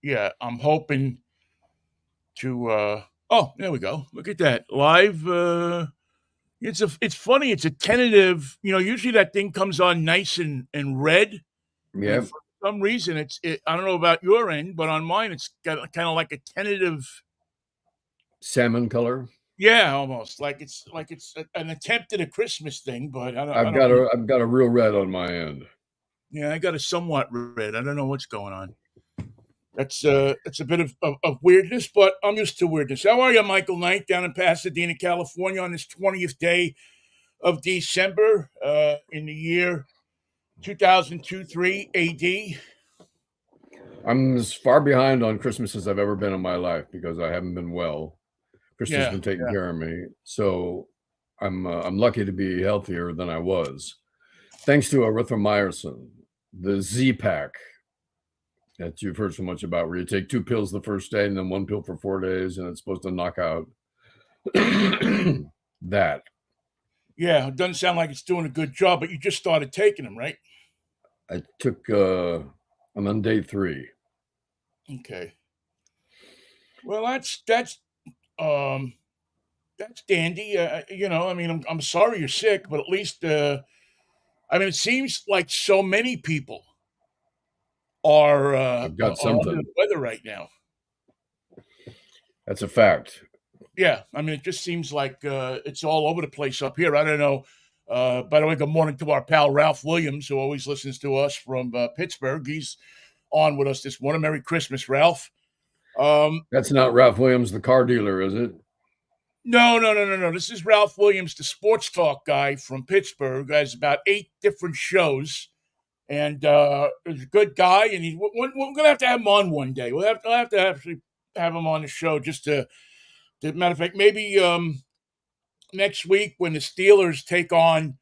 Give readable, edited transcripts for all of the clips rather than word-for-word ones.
yeah, I'm hoping to. Oh, there we go. Look at that live. It's funny. It's a tentative. Usually that thing comes on nice and red, and Yep. for some reason I don't know about your end, but on mine it's got kind of like a tentative. Salmon color. Yeah, almost like it's an attempt at a Christmas thing, but I I've don't got know. a real red on my end. Yeah, I got a somewhat red. I don't know what's going on. That's a bit of weirdness, but I'm used to weirdness. How are you, Michael Knight, down in Pasadena, California, on this 20th day of December in the year 2002-3 AD? I'm as far behind on Christmas as I've ever been in my life because I haven't been well. Krista's Yeah, been taking yeah. care of me, so I'm lucky to be healthier than I was, thanks to erythromycin, the Z pack that you've heard so much about, where you take 2 pills the first day and then 1 pill for 4 days, and it's supposed to knock out that. Yeah, it doesn't sound like it's doing a good job, but you just started taking them, right? I took. I'm on day 3. Okay. Well, um that's dandy. I mean, I'm sorry you're sick, but at least I mean, it seems like so many people I've got are under the something. weather right now. That's a fact. Yeah, I mean, it just seems like it's all over the place up here. I don't know. By the way, good morning to our pal Ralph Williams, who always listens to us from Pittsburgh. He's on with us this morning. Merry Christmas, Ralph. Um, That's not Ralph Williams, the car dealer, is it? no, no, no, no, no. This is Ralph Williams, the sports talk guy from Pittsburgh. Has about 8 different shows, and he's a good guy. And we're going to have him on one day. We'll have to actually have him on the show just to matter of fact, maybe next week when the Steelers take on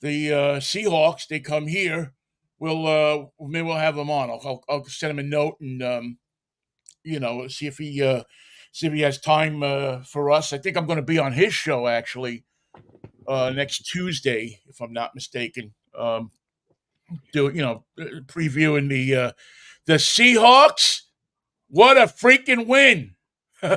the Seahawks, they come here. Maybe we'll have him on. I'll send him a note and see if he has time for us. I think I'm going to be on his show actually next Tuesday, if I'm not mistaken. Previewing the Seahawks. What a freaking win! I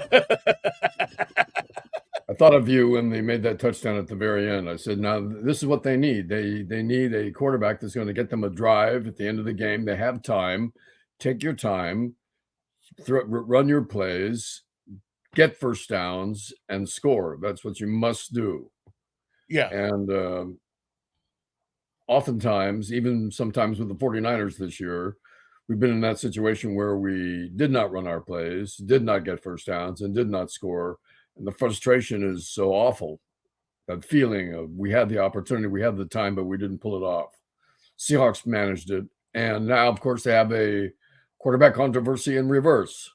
thought of you when they made that touchdown at the very end. I said, "Now this is what they need. They need a quarterback that's going to get them a drive at the end of the game. They have time. Take your time, run your plays, get first downs, and score. That's what you must do." Yeah, And oftentimes, even sometimes with the 49ers this year, we've been in that situation where we did not run our plays, did not get first downs, and did not score. And the frustration is so awful. That feeling of we had the opportunity, we had the time, but we didn't pull it off. Seahawks managed it. And now, of course, they have a quarterback controversy in reverse.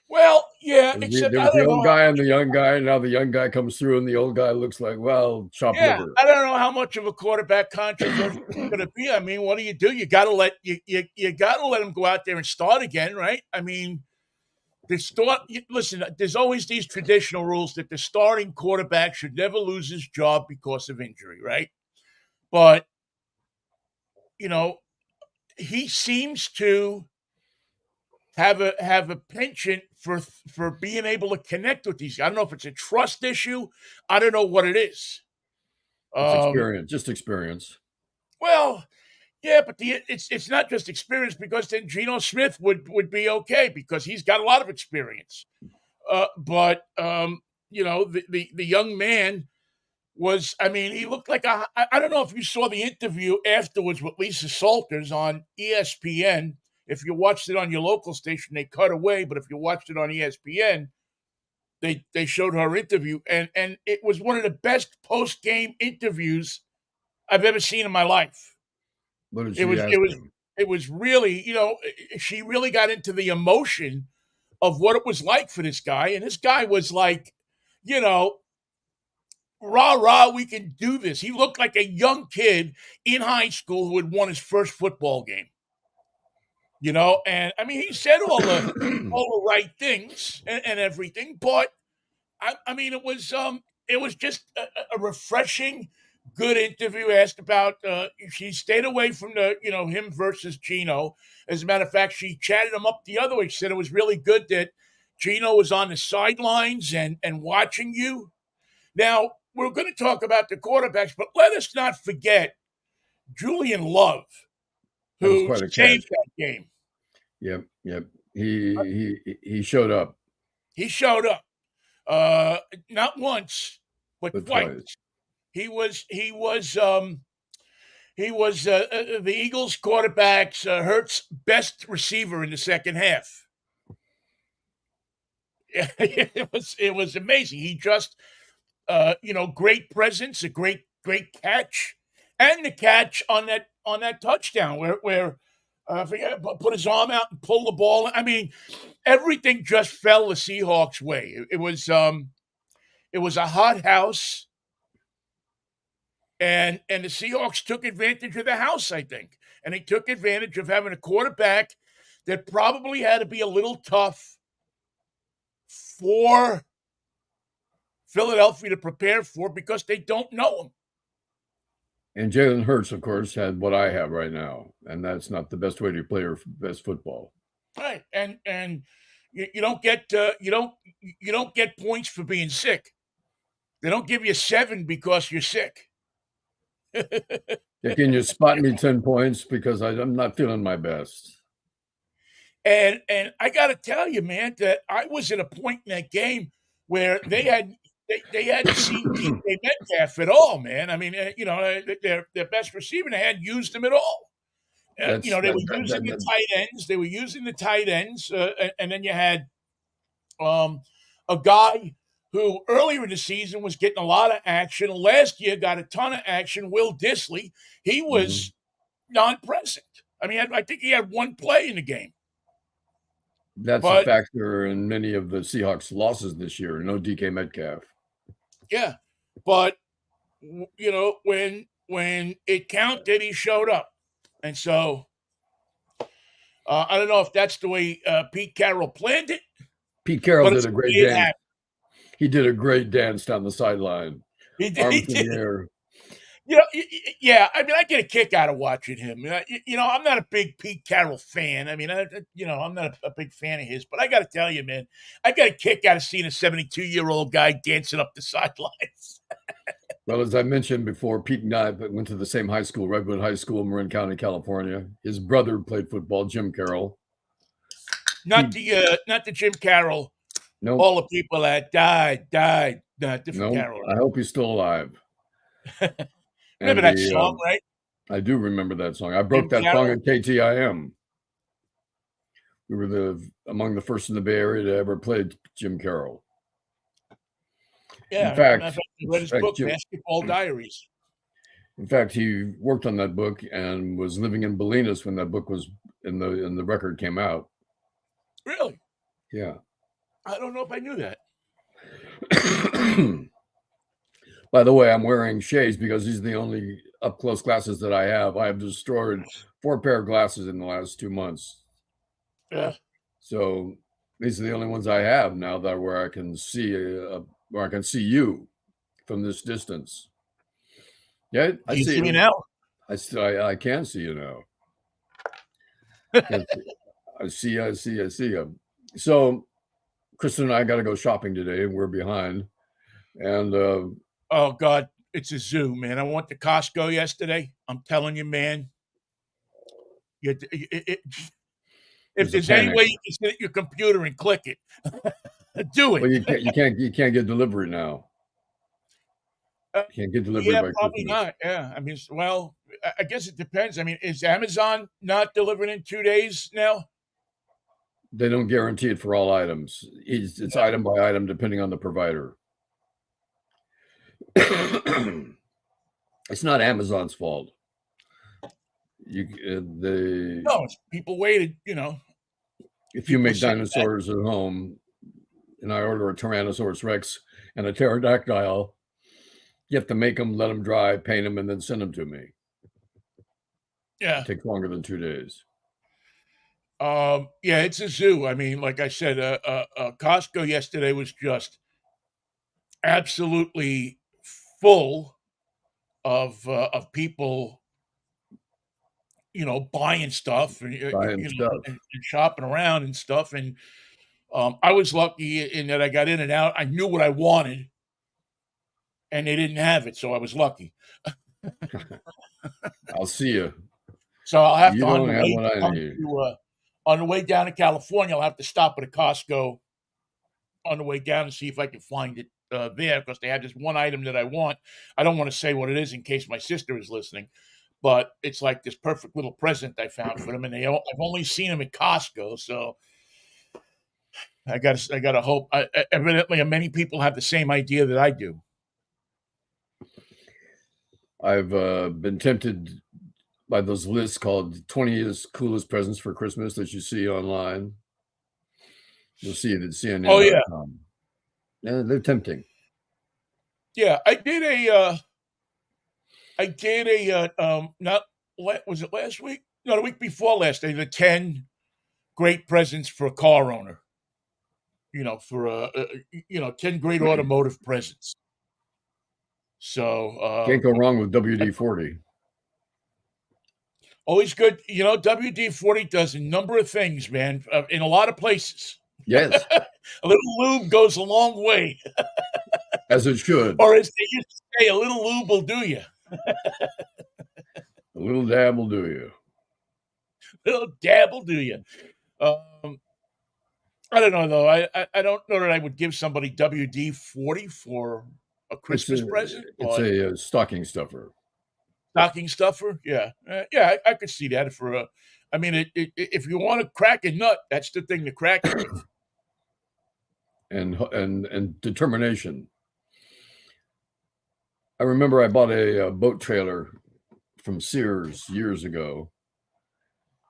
well, yeah, except There I was the don't old know. guy and the young guy. And now the young guy comes through, and the old guy looks like, well, chopped Yeah, liver. I don't know how much of a quarterback controversy it's going to be. I mean, what do? You got to you got to let him go out there and start again, right? I mean, listen, there's always these traditional rules that the starting quarterback should never lose his job because of injury, right? But you know, he seems to have a penchant for being able to connect with these. I don't know if it's a trust issue. I don't know what it is. It's Um, experience, just experience. well, yeah, but it's not just experience because then Geno Smith would be okay because he's got a lot of experience. But the young man was, I mean, he looked like I don't know if you saw the interview afterwards with Lisa Salters on ESPN. If you watched it on your local station, they cut away, but if you watched it on ESPN, they showed her interview, and it was one of the best post game interviews I've ever seen in my life. What did It she was ask it was him? it was really, she really got into the emotion of what it was like for this guy, and this guy was like, you know, rah rah, we can do this. He looked like a young kid in high school who had won his first football game. And I mean, he said all the right things and everything, but I mean, it was just a refreshing good interview. Asked about she stayed away from the him versus Gino. As a matter of fact, she chatted him up the other way. She said it was really good that Gino was on the sidelines and watching you. Now we're going to talk about the quarterbacks, but let us not forget Julian Love, That was who quite a saved catch. that game. Yep, yep. He showed up, He showed up, uh, not once, but but twice. twice. He was the Eagles quarterback's Hurts' best receiver in the second half. It was amazing. He just great presence, a great catch, and the catch on that touchdown where put his arm out and pull the ball. I mean, everything just fell the Seahawks' way. It was a hot house, and the Seahawks took advantage of the house, I think, and they took advantage of having a quarterback that probably had to be a little tough for Philadelphia to prepare for because they don't know him. And Jalen Hurts, of course, had what I have right now, and that's not the best way to play your best football. Right, and you don't get you don't get points for being sick. They don't give you 7 because you're sick. Yeah, can you spot me 10 points because I'm not feeling my best? And I got to tell you, man, that I was at a point in that game where they hadn't seen DK Metcalf at all, man. I mean, their best receiver, they hadn't used him at all. That's They that, were that, using that, the that tight ends. They were using the tight ends, and then you had um, a guy who earlier in the season was getting a lot of action. Last year got a ton of action. Will Disley, he mhm. was non-present. I mean, I think he had one play in the game, That's a but factor in many of the Seahawks' losses this year. No DK Metcalf. yeah, but when it counted, he showed up, and so I don't know if that's the way Pete Carroll planned it, Pete Carroll but did it's a the great way it dance. happened. He did a great dance down the sideline, He did. He arms in did. the air. Yeah. I mean, I get a kick out of watching him. I'm not a big Pete Carroll fan. I mean, I'm not a big fan of his. But I got to tell you, man, I got a kick out of seeing a 72-year-old guy dancing up the sidelines. Well, as I mentioned before, Pete and I went to the same high school, Redwood High School, Marin County, California. His brother played football, Jim Carroll. Not Pete, the Jim Carroll. nope, All the people that died. Different nope. Carroll. I hope he's still alive. Remember And that song, right? I do remember that song. I Jim broke that song Carroll. at KTIM. We were among the first in the Bay Area to ever play Jim Carroll. Yeah, In matter of fact, fact, I read his book, Jim, Basketball Diaries. in fact, he worked on that book and was living in Bolinas when that book was in the record came out. Really? Yeah. I don't know if I knew that. By the way, I'm wearing shades because these are the only up close glasses that I have. I have destroyed 4 pair of glasses in the last 2 months. Yeah. So these are the only ones I have now that where I can see you from this distance. Yeah, I You see see me you. now? I can see you now. Yes, I see you. So Kristen and I got to go shopping today. We're behind, and Oh God, it's a zoo, man. I went to Costco yesterday. I'm telling you, man. If there's a there's any panic. way you can sit at your computer and click it, do it. Well, you can't get delivery now. Uh, You can't get delivery yeah, by probably Christmas. not. Yeah, I mean, well, I guess it depends. I mean, is Amazon not delivering in 2 days now? They don't guarantee it for all items. It's Yeah. item by item depending on the provider. It's not Amazon's fault. No, it's people waited. If you People are make sitting back. dinosaurs at home, and I order a Tyrannosaurus Rex and a pterodactyl, you have to make them, let them dry, paint them, and then send them to me. Yeah. It takes longer than 2 days. Yeah, it's a zoo. I mean, like I said, Costco yesterday was just absolutely full. of people, buying stuff and buying stuff. and shopping around and stuff. And I was lucky in that I got in and out. I knew what I wanted, and they didn't have it, so I was lucky. I'll see you. So I'll have You to don't have what I need. on the way down to California. I'll have to stop at a Costco on the way down and see if I can find it there, because they had this one item that I want. I don't want to say what it is in case my sister is listening, but it's like this perfect little present I found for them, and I've only seen them at Costco, so I gotta hope. Evidently, many people have the same idea that I do. I've been tempted by those lists called 20th coolest presents for Christmas that you see online. You'll see it at CNN.com. Oh yeah, Yeah, they're tempting. yeah. Not was it last week? No, the week before last. The 10 great presents for a car owner. For 10 great automotive presents. So Can't go wrong with WD-40. Always good. WD-40 does a number of things, man, in a lot of places. Yes, A little lube goes a long way. as it should. Or as they used to say, a little lube will do you. A little dab will do you. A little dab will do you. I don't know, though. I don't know that I would give somebody WD-40 for a Christmas present. It's a stocking stuffer. Stocking stuffer? Yeah. Yeah, I could see that for if you want to crack a nut, that's the thing to crack it with. And determination. I remember I bought a boat trailer from Sears years ago,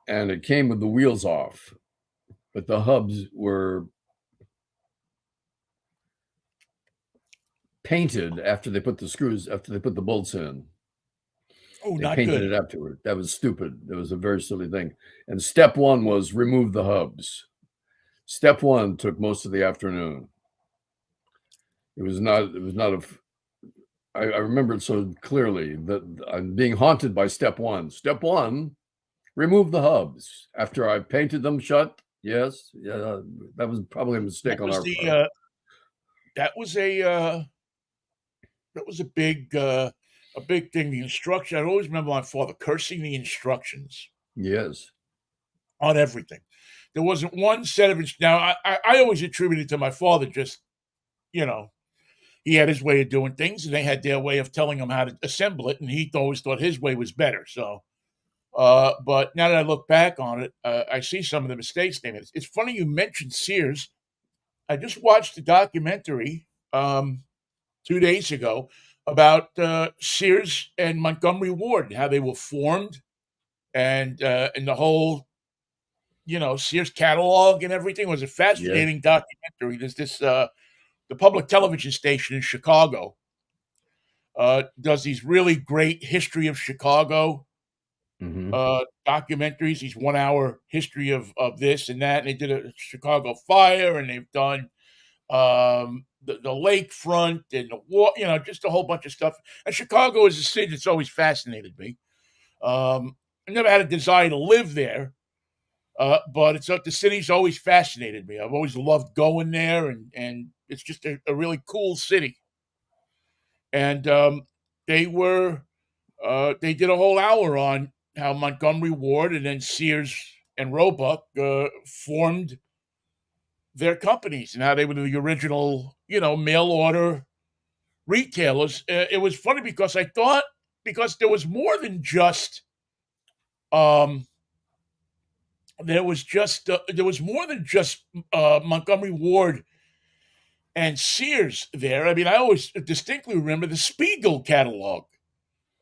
and it came with the wheels off, but the hubs were painted after they put the bolts in. Oh, They not painted good. it afterward. That was stupid. That was a very silly thing. And step one was remove the hubs. Step one took most of the afternoon. It was not I remember it so clearly that I'm being haunted by step one. Step one, remove the hubs. After I painted them shut, yes, yeah, that was probably a mistake on our part. That was a big thing. The instruction. I always remember my father cursing the instructions Yes. on everything. There wasn't one set of now. I always attributed it to my father. Just he had his way of doing things, and they had their way of telling him how to assemble it, and he always thought his way was better. So, but now that I look back on it, I see some of the mistakes they made. It's funny you mentioned Sears. I just watched a documentary 2 days ago about Sears and Montgomery Ward, how they were formed, and the whole Sears catalog and everything. It was a fascinating documentary. There's this the public television station in Chicago does these really great history of Chicago documentaries, these 1 hour history of this and that. And they did a Chicago fire, and they've done the lakefront and the war, just a whole bunch of stuff. And Chicago is a city that's always fascinated me. I never had a desire to live there, but the city's always fascinated me. I've always loved going there, and it's just a really cool city. And they did a whole hour on how Montgomery Ward and then Sears and Roebuck formed their companies and how they were the original, mail order retailers. It was funny because I thought there was more than just Montgomery Ward and Sears there. I mean, I always distinctly remember the Spiegel catalog,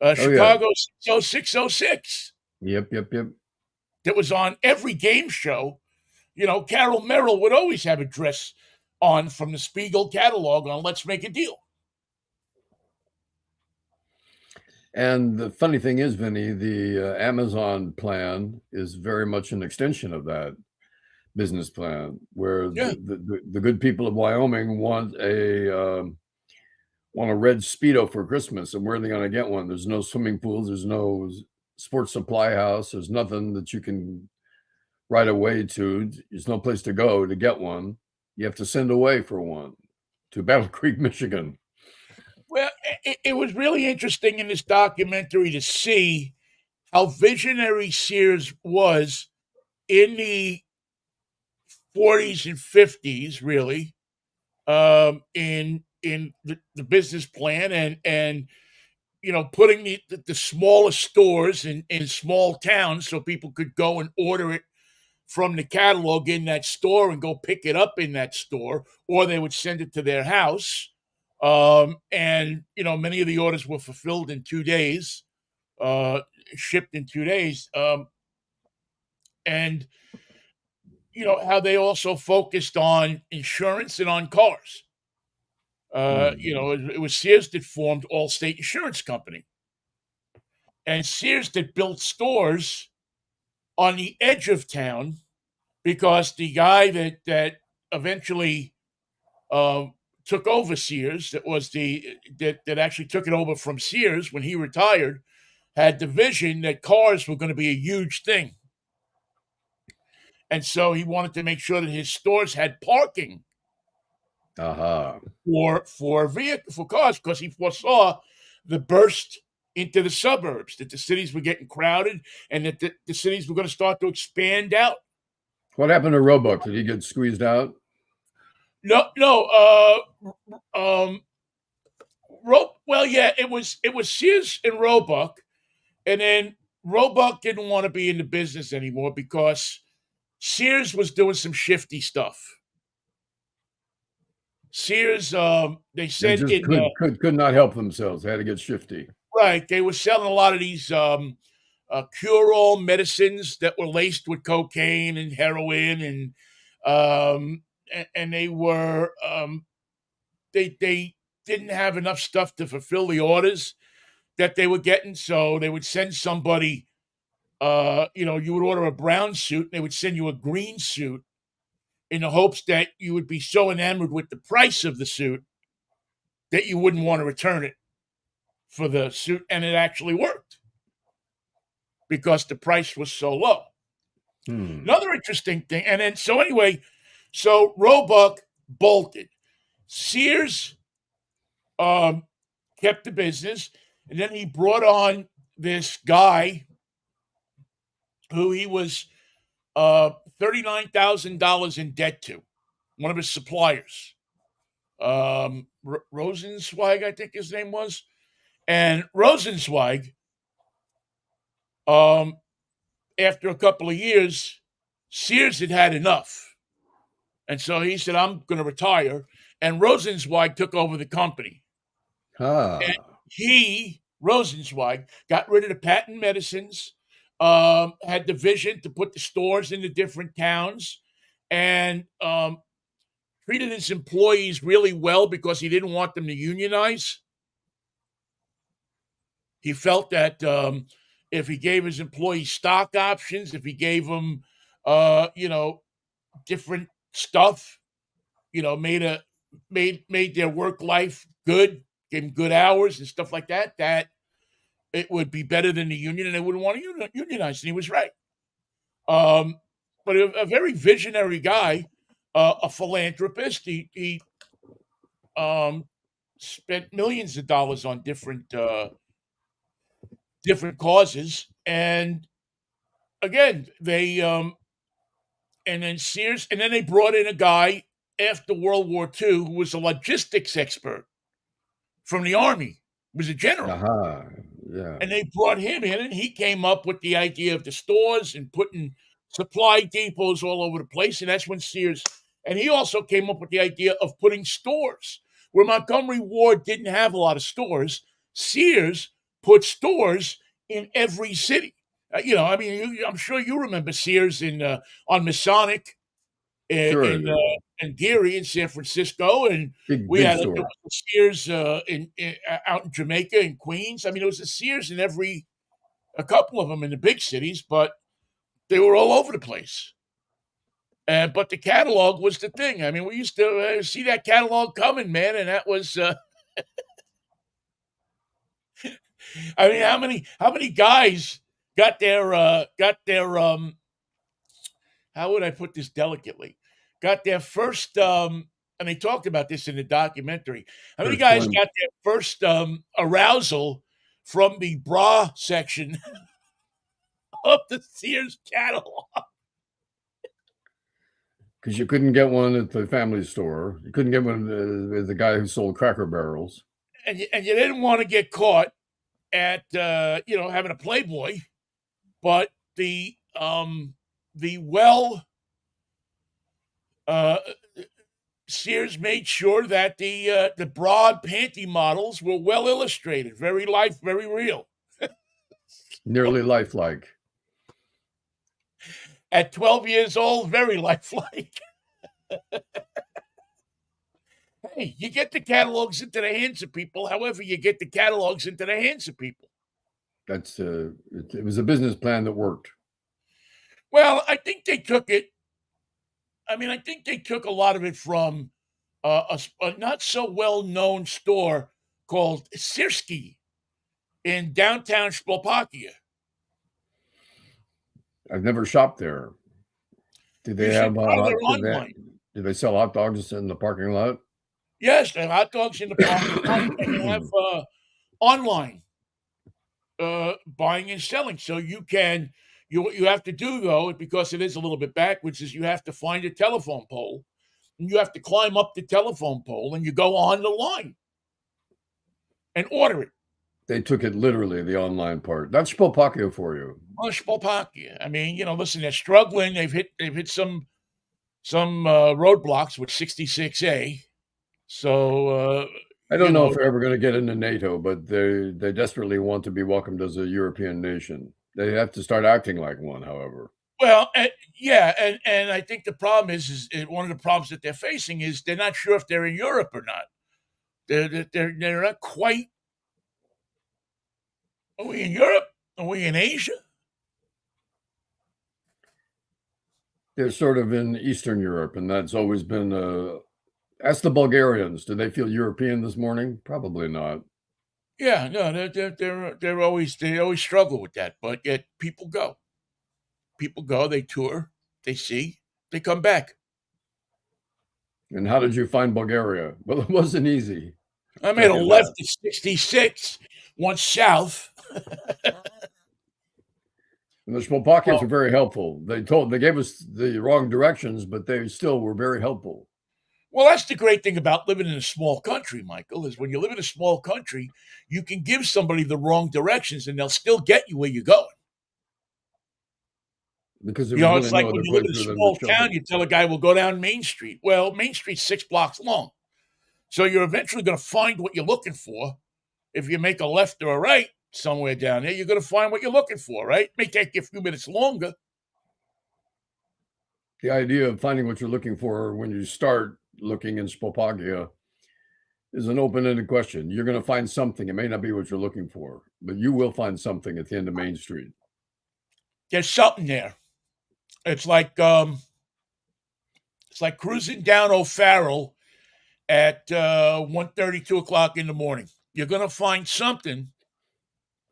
Chicago 60606. Yep. That was on every game show. Carol Merrill would always have a dress on from the Spiegel catalog on Let's Make a Deal. And the funny thing is, Vinny, the Amazon plan is very much an extension of that business plan, where the good people of Wyoming want a want a red Speedo for Christmas, and where are they going to get one? There's no swimming pools. There's no sports supply house. There's nothing that you can right away to. There's no place to go to get one. You have to send away for one to Battle Creek, Michigan. Well, it was really interesting in this documentary to see how visionary Sears was in the 40s and 50s, really, in the business plan and putting the smallest stores in small towns so people could go and order it from the catalog in that store and go pick it up in that store, or they would send it to their house. And many of the orders were fulfilled in 2 days, uh, shipped in 2 days. And how they also focused on insurance and on cars. It was Sears that formed Allstate Insurance Company, and Sears that built stores on the edge of town because the guy that eventually uh, took over Sears, that actually took it over from Sears when he retired, had the vision that cars were going to be a huge thing, and so he wanted to make sure that his stores had parking Aha. for cars because he foresaw the burst into the suburbs, that the cities were getting crowded and that the cities were going to start to expand out. What happened to Roebuck? Did he get squeezed out? No, no. Well, yeah, it was Sears and Roebuck, and then Roebuck didn't want to be in the business anymore because Sears was doing some shifty stuff. Sears, they They said just in could not help themselves. They had to get shifty. right, they were selling a lot of these cure-all medicines that were laced with cocaine and heroin, and they were they didn't have enough stuff to fulfill the orders that they were getting, so they would send somebody. You would order a brown suit, and they would send you a green suit in the hopes that you would be so enamored with the price of the suit that you wouldn't want to return it for the suit, and it actually worked because the price was so low. Another interesting thing, and then so anyway, so Roebuck bolted. Sears kept the business, and then he brought on this guy who he was $39,000 in debt to, one of his suppliers, Rosenzweig, I think his name was, and Rosenzweig, after a couple of years, Sears had enough, and so he said, "I'm going to retire," and Rosenzweig took over the company. And Ah. Rosenzweig, got rid of the patent medicines, had the vision to put the stores in the different towns, and treated his employees really well because he didn't want them to unionize. He felt that if he gave his employees stock options, if he gave them, you know, different stuff, made their work life good, gave them good hours and stuff like that, that it would be better than the union, and they wouldn't want to unionize. And he was right. Um, but a very visionary guy, a philanthropist. He um, spent millions of dollars on different causes, and again, and then they brought in a guy after World War II who was a logistics expert from the army, was a general. Aha. Yeah. And they brought him in, and he came up with the idea of the stores and putting supply depots all over the place. And that's when Sears, and he also came up with the idea of putting stores where Montgomery Ward didn't have a lot of stores. Sears put stores in every city. I'm sure you remember Sears on Masonic Sure. in Geary in San Francisco, and we Big had there store. was a Sears out in Jamaica and Queens. I mean, there was a Sears in a couple of them in the big cities, but they were all over the place. But the catalog was the thing. I mean, we used to see that catalog coming, man, and that was I mean, how many guys got their how would I put this delicately? Got their first and they talked about this in the documentary. How many First guys glimpse. got their first arousal from the bra section of the Sears catalog? Because you couldn't get one at the family store. You couldn't get one with the guy who sold Cracker Barrels. And you didn't want to get caught at having a Playboy, but the uh, Sears made sure that the broad panty models were well illustrated, very real. Nearly lifelike. At 12 years old, very lifelike. Hey, you get the catalogs into the hands of people. However, you get the catalogs into the hands of people. That's it was a business plan that worked. Well, I think they took it. I mean, I think they took a lot of it from a not so well known store called Sirski in downtown Slovakia. I've never shopped there. Did You they should have go there online. did they sell hot dogs in the parking lot? Yes, they have hot dogs in the parking lot, and they have online buying and selling. So you can what you have to do though, because it is a little bit backwards, is you have to find a telephone pole and you have to climb up the telephone pole and you go on the line and order it. They took it literally, the online part. That's Spopakio for you. Well, Slovakia. I mean, listen, they're struggling. They've hit some roadblocks with 66A. So I don't know if they're ever going to get into NATO, but they desperately want to be welcomed as a European nation. They have to start acting like one, however. Well, yeah, and I think the problem is one of the problems that they're facing is they're not sure if they're in Europe or not. They're not quite. Are we in Europe? Are we in Asia? They're sort of in Eastern Europe, and that's always been. Ask the Bulgarians. Do they feel European this morning? Probably not. Yeah, no, they always struggle with that, but yet people go. People go, they tour, they see, they come back. And how did you find Bulgaria? Well, it wasn't easy. I made a left at 66, went south. And the Slovakians were very helpful. They gave us the wrong directions, but they still were very helpful. Well, that's the great thing about living in a small country, Michael, is when you live in a small country, you can give somebody the wrong directions and they'll still get you where you're going. Because it's like when you live in a small town, you tell a guy, "We'll go down Main Street." Well, Main Street's 6 blocks long. So you're eventually going to find what you're looking for. If you make a left or a right somewhere down there, you're going to find what you're looking for, right? It may take you a few minutes longer. The idea of finding what you're looking for when you start looking in Slovakia is an open-ended question. You're going to find something. It may not be what you're looking for, but you will find something at the end of Main Street. There's something there. It's like cruising down O'Farrell at 1:30, 2 o'clock in the morning. You're going to find something.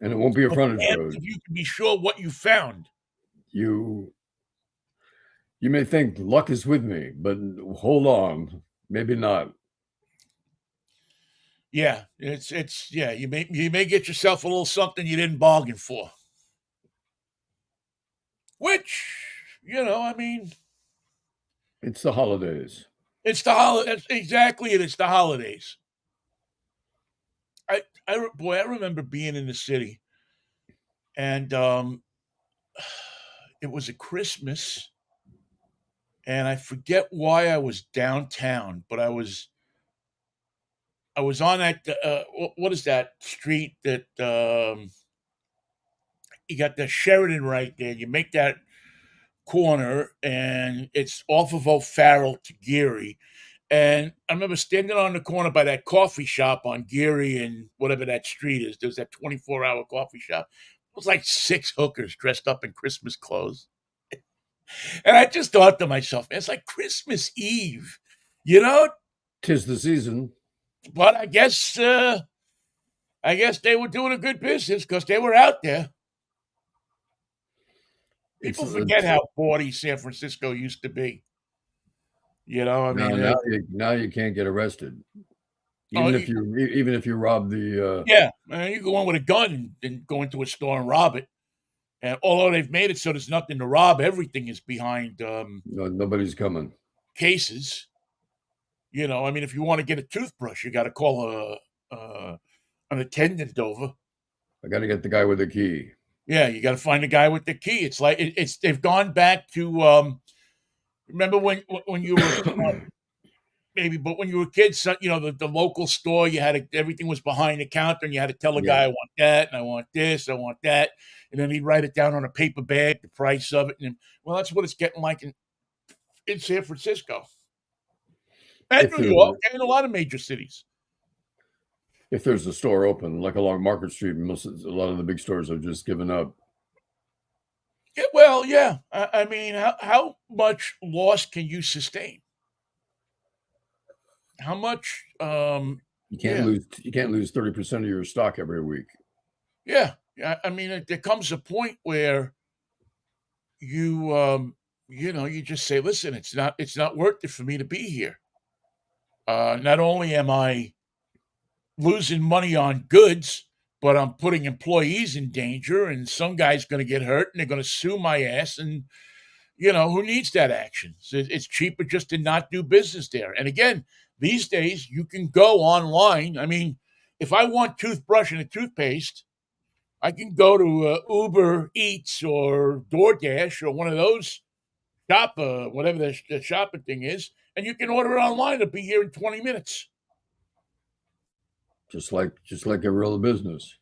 And it won't be a frontage road. You can be sure what you found. You may think luck is with me, but hold on. Maybe not. Yeah, it's yeah, you may get yourself a little something you didn't bargain for. Which, I mean, it's the holidays. It's the holidays. Exactly, it's the holidays. I remember being in the city, and it was a Christmas, and I forget why I was downtown, but I was on that. What is that street that you got the Sheridan right there? You make that corner, and it's off of O'Farrell to Geary. And I remember standing on the corner by that coffee shop on Geary and whatever that street is. There's that 24-hour coffee shop. It was like 6 hookers dressed up in Christmas clothes. And I just thought to myself, it's like Christmas Eve, 'Tis the season. But I guess I guess they were doing a good business because they were out there. It's, People forget it's how bawdy San Francisco used to be. I mean, now you can't get arrested, oh, even if you rob the. yeah, you go in with a gun and go into a store and rob it. And although they've made it so there's nothing to rob, everything is behind Nobody's coming. cases. I mean, if you want to get a toothbrush, you got to call an attendant over. I got to get the guy with the key. Yeah, you got to find the guy with the key. It's like they've gone back to remember when you were maybe, but when you were kids, the local store, everything was behind the counter, and you had to tell the guy, I want that, and I want this, I want that, and then he'd write it down on a paper bag, the price of it, and well, that's what it's getting like in San Francisco and New York and a lot of major cities. If there's a store open, like along Market Street, a lot of the big stores have just given up. Yeah, well, yeah. I mean, how much loss can you sustain? How much? You can't lose. You can't lose 30% of your stock every week. Yeah, I mean, there comes a point where you just say, listen, it's not worth it for me to be here. Not only am I losing money on goods, but I'm putting employees in danger, and some guy's going to get hurt, and they're going to sue my ass, and who needs that action? So it's cheaper just to not do business there. And again, these days you can go online. I mean, if I want toothbrush and a toothpaste, I can go to Uber Eats or DoorDash or one of those whatever the shopping thing is, and you can order it online. It'll be here in 20 minutes. Just like a real business,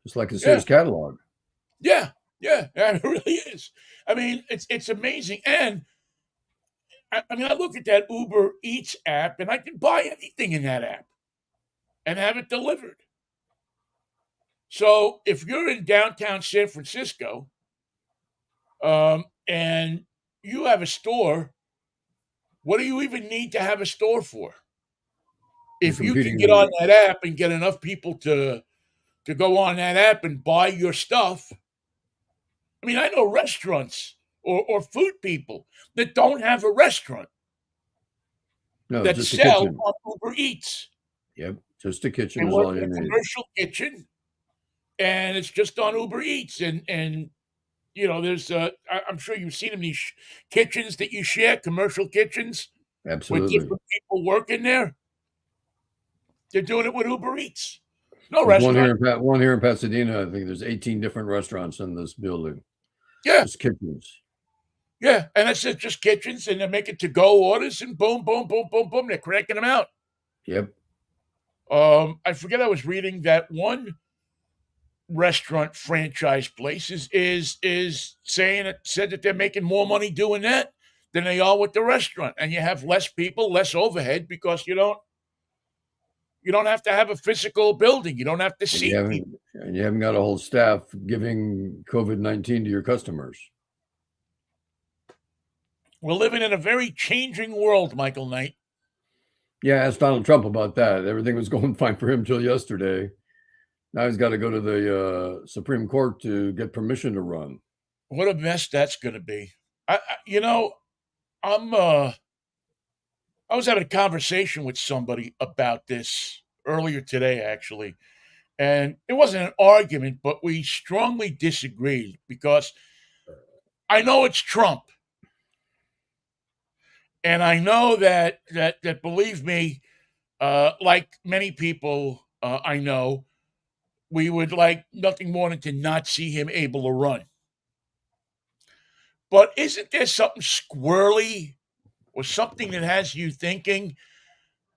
just like a Sears catalog. Yeah, it really is. I mean, it's amazing. And I mean, I look at that Uber Eats app, and I can buy anything in that app and have it delivered. So if you're in downtown San Francisco, and you have a store, what do you even need to have a store for? If you can get on that app and get enough people to go on that app and buy your stuff. I mean, I know restaurants or food people that don't have a restaurant that sell on Uber Eats. Yep, just a kitchen is all you need. Commercial kitchen, and it's just on Uber Eats. And there's I'm sure you've seen them, these kitchens that you share, commercial kitchens, absolutely, with different people working there. They're doing it with Uber Eats. No there's restaurant. One here in Pasadena. I think there's 18 different restaurants in this building. Yeah, just kitchens. Yeah, and it's just kitchens, and they're making to-go orders, and boom, boom, boom, boom, boom, they're cranking them out. Yep. I forget. I was reading that one restaurant franchise place is said that they're making more money doing that than they are with the restaurant, and you have less people, less overhead because you don't have to have a physical building. You don't have to see people, and you haven't got a whole staff giving COVID-19 to your customers. We're living in a very changing world, Michael Knight. Yeah, ask Donald Trump about that. Everything was going fine for him till yesterday. Now he's got to go to the Supreme Court to get permission to run. What a mess that's going to be. I was having a conversation with somebody about this earlier today, actually. And it wasn't an argument, but we strongly disagreed because I know it's Trump. And I know that believe me, like many people I know, we would like nothing more than to not see him able to run. But isn't there something squirrely or something that has you thinking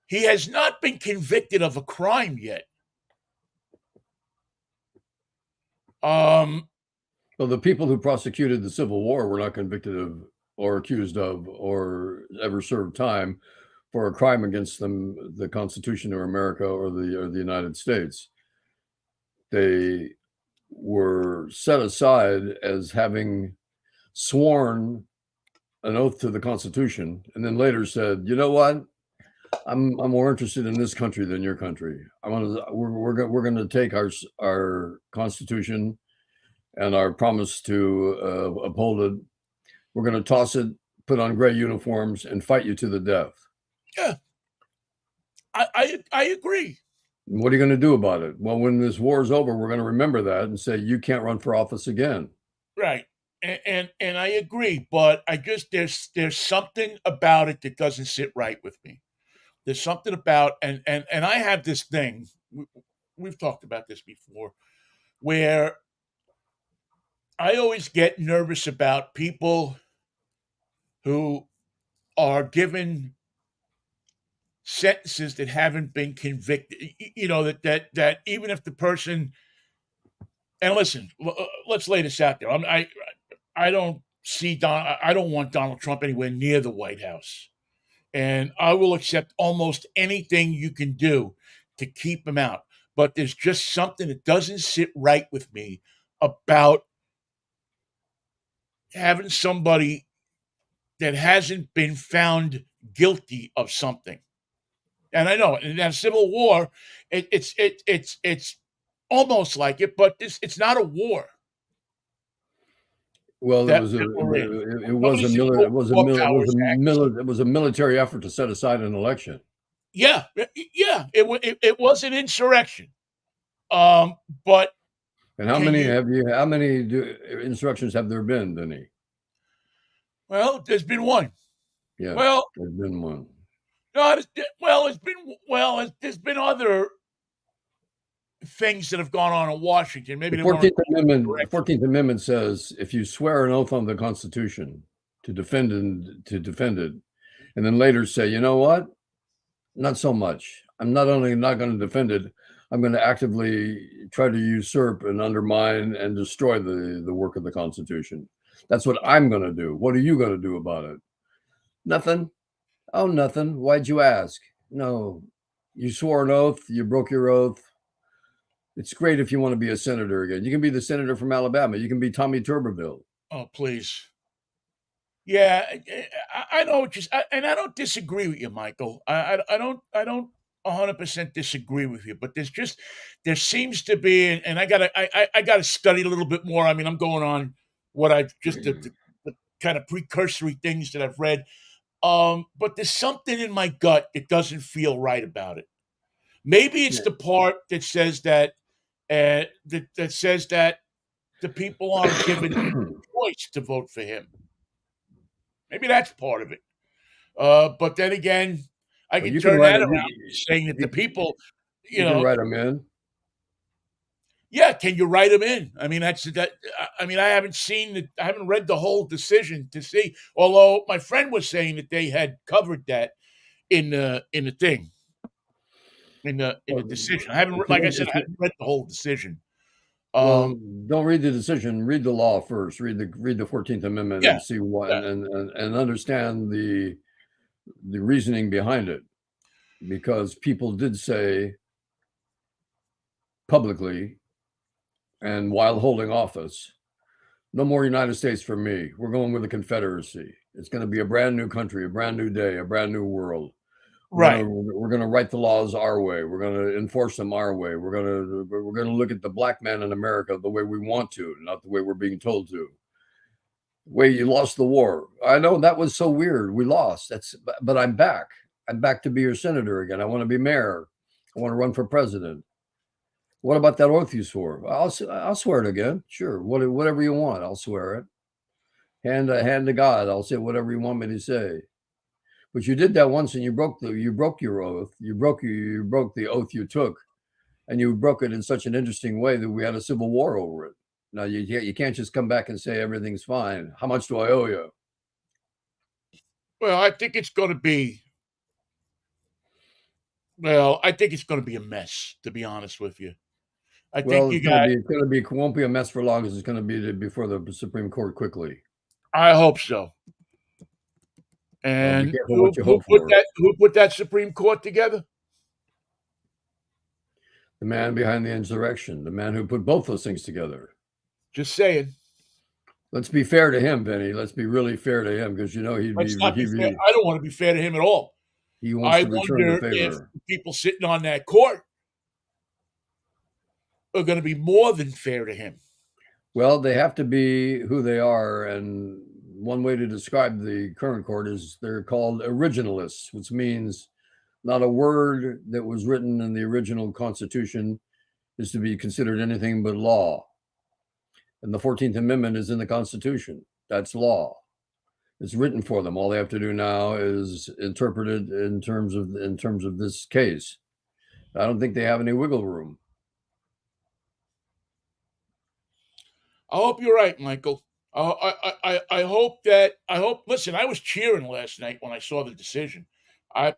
he has not been convicted of a crime yet? Well, the people who prosecuted the Civil War were not convicted of or accused of or ever served time for a crime against them, the Constitution of America or the United States. They were set aside as having sworn an oath to the Constitution, and then later said, you know what? I'm more interested in this country than your country. We're gonna take our Constitution and our promise to uphold it. We're gonna toss it, put on gray uniforms, and fight you to the death. Yeah, I agree. What are you gonna do about it? Well, when this war is over, we're gonna remember that and say you can't run for office again. Right. And I agree, but I just there's something about it that doesn't sit right with me. There's something about and I have this thing. We've talked about this before, where I always get nervous about people who are given sentences that haven't been convicted. You know that even if the person and listen, let's lay this out there. I don't see I don't want Donald Trump anywhere near the White House, and I will accept almost anything you can do to keep him out. But there's just something that doesn't sit right with me about having somebody that hasn't been found guilty of something. And I know in that Civil War, it's almost like it, but it's not a war Well, that we're in. it was a Nobody's mili- it invoking was a war mili- it was a powers acts. mili- it was a military effort to set aside an election. Yeah, yeah, it was an insurrection. But And can you? how many insurrections have there been, Vinny? Well, there's been one. Yeah, Well, there's been one. no, there's been other things that have gone on in Washington. Maybe The they weren't 14th Amendment, the insurrection. 14th Amendment says if you swear an oath on the Constitution to defend it, and then later say, you know what? Not so much. I'm not only not going to defend it, I'm going to actively try to usurp and undermine and destroy the work of the Constitution. That's what I'm going to do. What are you going to do about it? Nothing. Oh, nothing. Why'd you ask? No, you swore an oath. You broke your oath. It's great if you want to be a senator again. You can be the senator from Alabama. You can be Tommy Tuberville. Oh, please. Yeah, I know what and I don't disagree with you, Michael. I don't 100% disagree with you, but there seems to be, and I gotta study a little bit more. I mean, I'm going on what I've just the kind of precursory things that I've read. But there's something in my gut that doesn't feel right about it. Maybe it's the part that says that says that the people aren't given a choice to vote for him. Maybe that's part of it. But then again, I Well, can you can turn write that it. around saying that the people, you You can know, write them in. yeah, can you write them in? I mean, that's that. I mean, I haven't read the whole decision to see. Although my friend was saying that they had covered that in the thing in the Well, decision. I haven't, if like I you, said, if I you, haven't read the whole decision. well, Um, don't read the decision. Read the law first. Read the 14th Amendment yeah, and see why yeah, and understand the reasoning behind it. Because people did say publicly and while holding office, no more United States for me. We're going with the Confederacy. It's going to be a brand new country, a brand new day, a brand new world. right. We're gonna write the laws our way. We're gonna enforce them our way. We're gonna look at the black man in America the way we want to, not the way we're being told to. Way you lost the war. I know that was so weird. We lost. But I'm back. I'm back to be your senator again. I want to be mayor. I want to run for president. What about that oath you swore? I'll swear it again. Sure. Whatever you want, I'll swear it. Hand to God. I'll say whatever you want me to say. But you did that once, and you broke your oath. You broke the oath you took, and you broke it in such an interesting way that we had a civil war over it. Now you can't just come back and say everything's fine. How much do I owe you? Well, I think it's going to be. Well, I think it's going to be a mess. To be honest with you, I think Well, you got. it won't be a mess for long as it's going to be before the Supreme Court quickly. I hope so. Well, be And careful what you hope for. who put that Supreme Court together? The man behind the insurrection, the man who put both those things together. Just saying. Let's be fair to him, Vinny. Let's be really fair to him because you know Let's not be he'd fair. be I don't want to be fair to him at all. He wants I to return the wonder if favor. the people sitting on that court are going to be more than fair to him. Well, they have to be who they are, and one way to describe the current court is they're called originalists, which means not a word that was written in the original Constitution is to be considered anything but law. And the 14th Amendment is in the Constitution. That's law. It's written for them. All they have to do now is interpret it in terms of this case. I don't think they have any wiggle room. I hope you're right, Michael. I hope that I hope. Listen, I was cheering last night when I saw the decision. I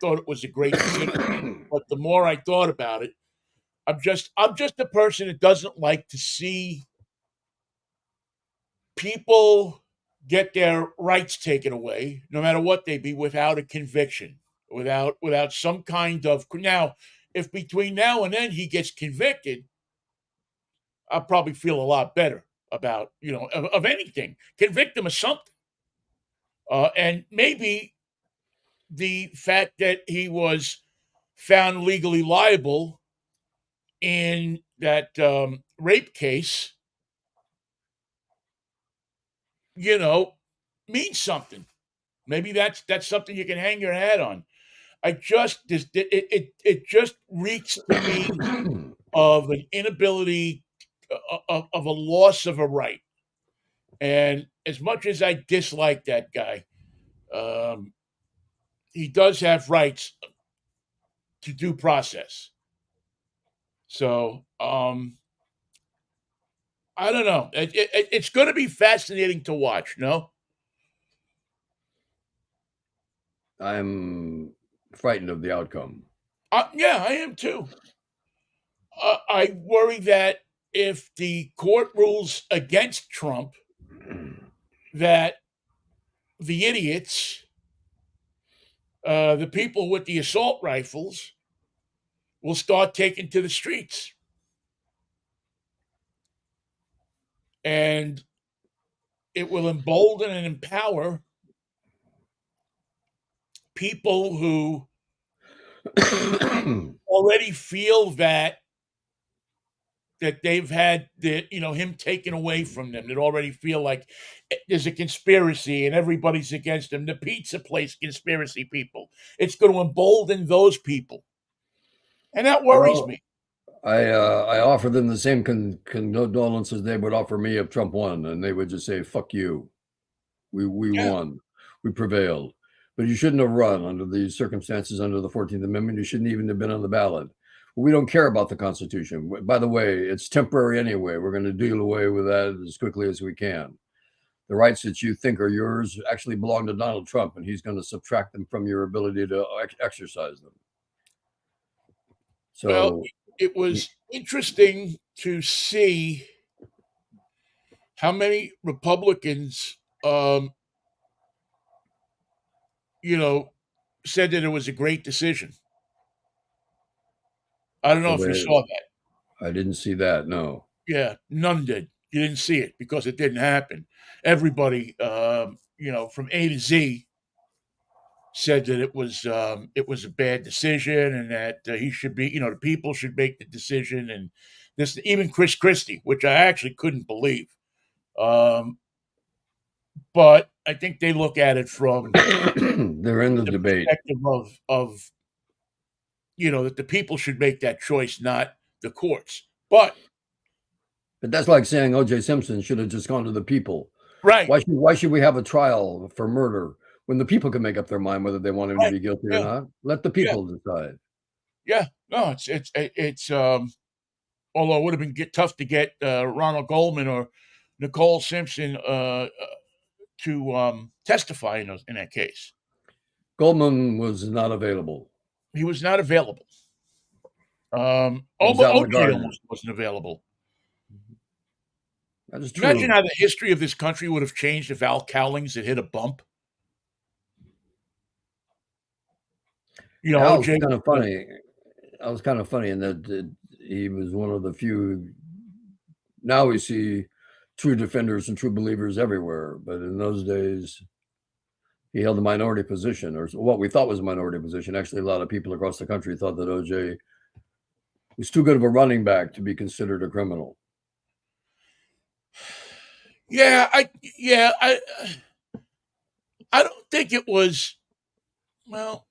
thought it was a great decision, but the more I thought about it, I'm just a person that doesn't like to see people get their rights taken away, no matter what they be, without a conviction, without some kind of now. If between now and then he gets convicted, I'll probably feel a lot better about of anything. Convict him of something, and maybe the fact that he was found legally liable in that rape case, you know, means something. Maybe that's something you can hang your hat on. I just this it just reeks to me of an inability of a loss of a right. And as much as I dislike that guy, um, he does have rights to due process. So I don't know. It's going to be fascinating to watch. No, I'm frightened of the outcome. yeah, I am too. I worry that if the court rules against Trump, that the idiots, the people with the assault rifles, will start taking to the streets. And it will embolden and empower people who already feel that they've had him taken away from them, that already feel like there's a conspiracy and everybody's against them. The pizza place conspiracy people. It's going to embolden those people. And that worries Well, me. I offer them the same condolences they would offer me if Trump won, and they would just say, "Fuck you. We Yeah. won. We prevailed." But you shouldn't have run under these circumstances under the 14th Amendment. You shouldn't even have been on the ballot. We don't care about the Constitution. By the way, it's temporary anyway. We're going to deal away with that as quickly as we can. The rights that you think are yours actually belong to Donald Trump, and he's going to subtract them from your ability to exercise them. Well, So, it was interesting to see how many Republicans, you know, said that it was a great decision. I don't know if you saw that. I didn't see that. No. Yeah, none did. You didn't see it because it didn't happen. Everybody, from A to Z, said that it was a bad decision and that he should be, the people should make the decision. And this, even Chris Christie, which I actually couldn't believe. Um, but I think they look at it from They're in the the debate. perspective of that the people should make that choice, not the courts. But But that's like saying O.J. Simpson should have just gone to the people. right, Why should we have a trial for murder when the people can make up their mind whether they want him to right, be guilty or yeah, not? Let the yeah, people decide. yeah. No, it's although it would have been tough to get Ronald Goldman or Nicole Simpson to testify in that case. Goldman was not available. He was not available. He was out in the OJ garden. almost wasn't available. That is Imagine true. how the history of this country would have changed if Al Cowlings had hit a bump. Al's OJ. kind of funny. Al was kind of funny in that he was one of the few. Now we see true defenders and true believers everywhere, but in those days, he held a minority position, or what we thought was a minority position. Actually, a lot of people across the country thought that OJ was too good of a running back to be considered a criminal. Yeah, I don't think it was. Well,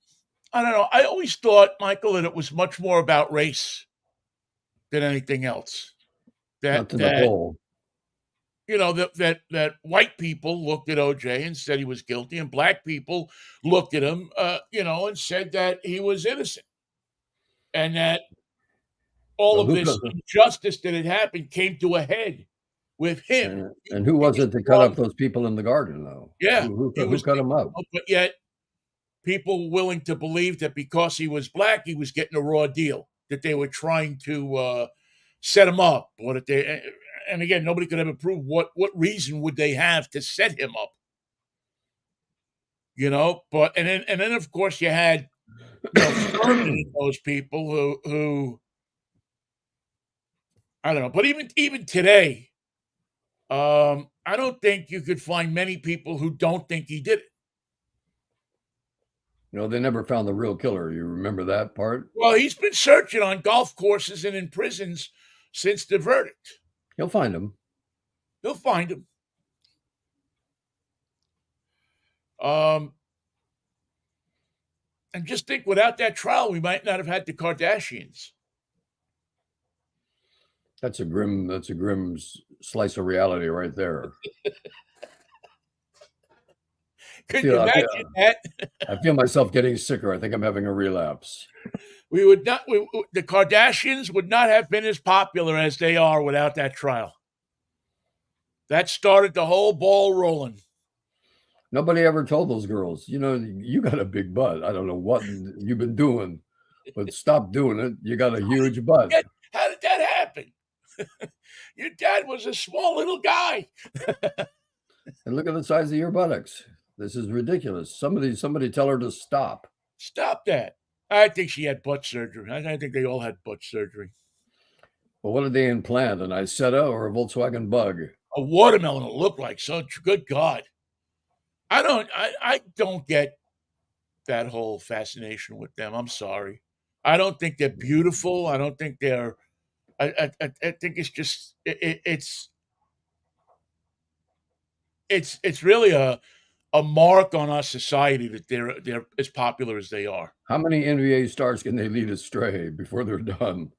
I don't know. I always thought, Michael, that it was much more about race than anything else. That Not to that Nicole. that white people looked at OJ and said he was guilty, and black people looked at him, and said that he was innocent, and that all Well, of this injustice that had happened came to a head with him. and who was it to cut up those people in the garden, though? Yeah, Who cut them up? but yet people willing to believe that because he was black, he was getting a raw deal, that they were trying to set him up, or that they. And again, nobody could ever prove what reason would they have to set him up. But and then of course you had those people who I don't know, but even today, I don't think you could find many people who don't think he did it. They never found the real killer. You remember that part? Well, he's been searching on golf courses and in prisons since the verdict. He'll find him. He'll find him. And just think, without that trial, we might not have had the Kardashians. That's a grim slice of reality right there. Could you imagine that? I feel myself getting sicker. I think I'm having a relapse. The Kardashians would not have been as popular as they are without that trial. That started the whole ball rolling. Nobody ever told those girls, you got a big butt. I don't know what you've been doing, but stop doing it. You got a huge butt. How did that happen? Your dad was a small little guy. And look at the size of your buttocks. This is ridiculous. Somebody tell her to stop. Stop that. I think she had butt surgery. I think they all had butt surgery. Well, what did they implant? An Isetta or a Volkswagen Bug? A watermelon, it looked like. So good God. I don't get that whole fascination with them. I'm sorry. I don't think they're beautiful. I don't think they're. I think it's just it's really a mark on our society that they're as popular as they are. How many NBA stars can they lead astray before they're done?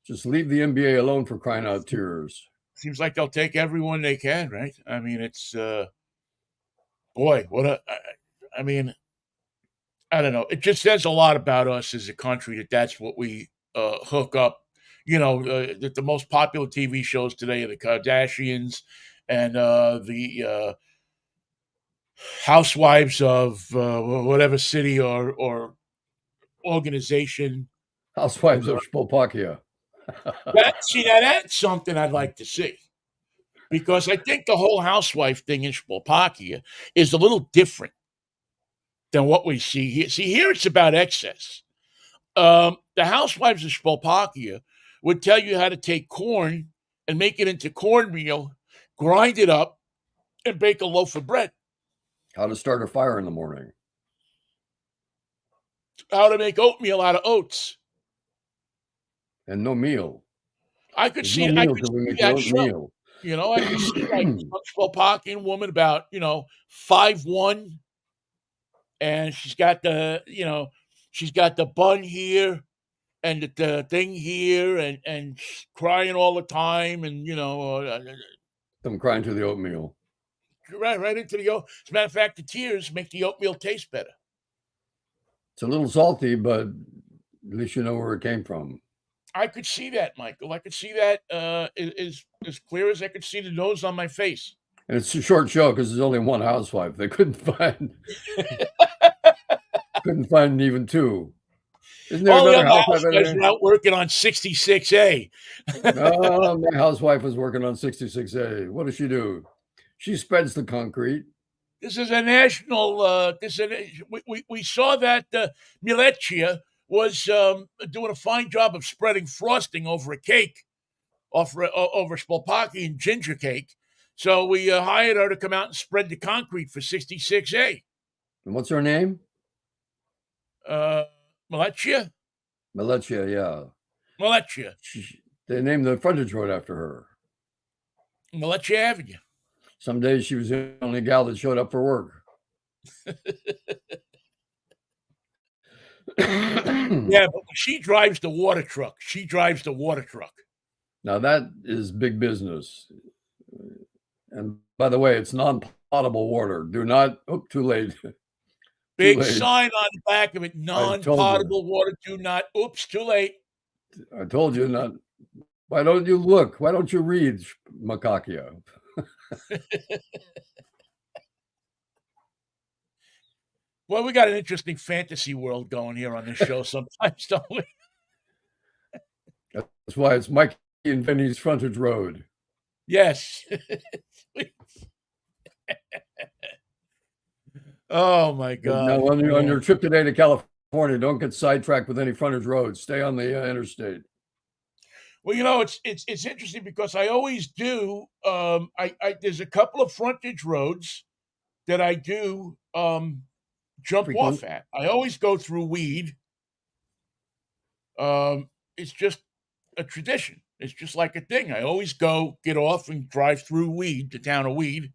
Just leave the NBA alone, for crying out tears. Seems like they'll take everyone they can, right? I mean, it's boy, I mean, I don't know. It just says a lot about us as a country that's what we hook up. The most popular TV shows today are the Kardashians and the housewives of whatever city or organization. Housewives of Spolpakia. That's something I'd like to see, because I think the whole housewife thing in Spolpakia is a little different than what we see here. See, here it's about excess. The housewives of Spolpakia would tell you how to take corn and make it into cornmeal, grind it up, and bake a loaf of bread. How to start a fire in the morning. How to make oatmeal out of oats. And no meal. I could see that show. I could see like a Spolpakian woman about 5'1", and she's got the bun here and the thing here, and she's crying all the time, and them crying to the oatmeal. Right into the oat. As a matter of fact, the tears make the oatmeal taste better. It's a little salty, but at least you know where it came from. I could see that, Michael. I could see that as clear as I could see the nose on my face. And it's a short show because there's only one housewife. They couldn't find even two. Isn't there all another the housewife housewives were out working on 66A. No, my housewife was working on 66A. What does she do? She spreads the concrete. This is a national. We saw that Milechia was doing a fine job of spreading frosting over a cake, over Spolpakian ginger cake. So we hired her to come out and spread the concrete for 66A. And what's her name? Malechia? Melechia, yeah. Malechia. They named the frontage road after her. Malechia Avenue. Some days she was the only gal that showed up for work. Yeah, but she drives the water truck. She drives the water truck. Now that is big business. And by the way, it's non-potable water. Do not. Oh, too late. Big late. sign on the back of it: non-potable water. Do not. Oops, too late. I told you not. Why don't you look? Why don't you read, Makakia? Well, we got an interesting fantasy world going here on this show sometimes, don't we? That's why it's Mikey and Vinnie's frontage road. Yes. Oh my God! Now, on your trip today to California, don't get sidetracked with any frontage roads. Stay on the interstate. Well, you know, it's interesting because I always do. There's a couple of frontage roads that I do jump off at. I always go through Weed. It's just a tradition. It's just like a thing. I always go get off and drive through Weed, the town of Weed.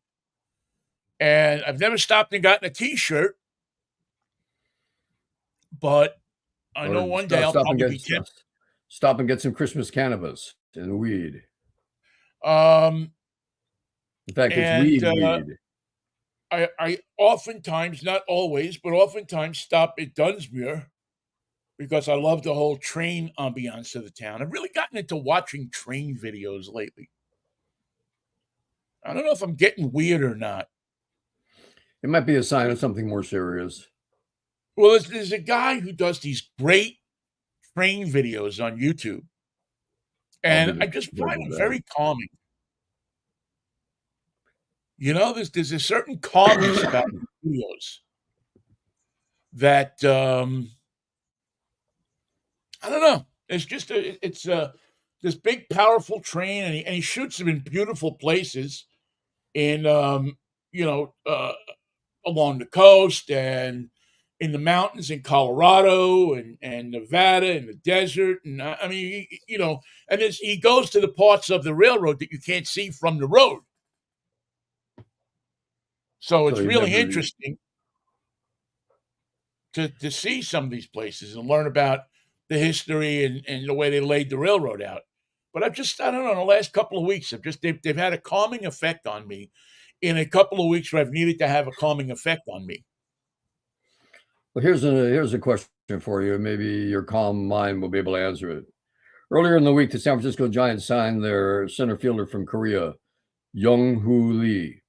And I've never stopped and gotten a T-shirt, but I know one day I'll probably be tempted. Stop and get some Christmas cannabis and weed. In fact, it's weed. I oftentimes, not always, but oftentimes stop at Dunsmuir because I love the whole train ambiance of the town. I've really gotten into watching train videos lately. I don't know if I'm getting weird or not. It might be a sign of something more serious. Well, there's a guy who does these great train videos on YouTube, and I just find them very calming. You know, there's a certain calmness about the videos that I don't know. It's just this big powerful train, and he shoots them in beautiful places, in along the coast and in the mountains in Colorado and Nevada and the desert, and I mean, and he goes to the parts of the railroad that you can't see from the road. So it's really interesting to see some of these places and learn about the history and the way they laid the railroad out. But I don't know, in the last couple of weeks, they've had a calming effect on me in a couple of weeks where I've needed to have a calming effect on me. Well, here's a question for you. Maybe your calm mind will be able to answer it. Earlier in the week, the San Francisco Giants signed their center fielder from Korea, Young-Hoo Lee.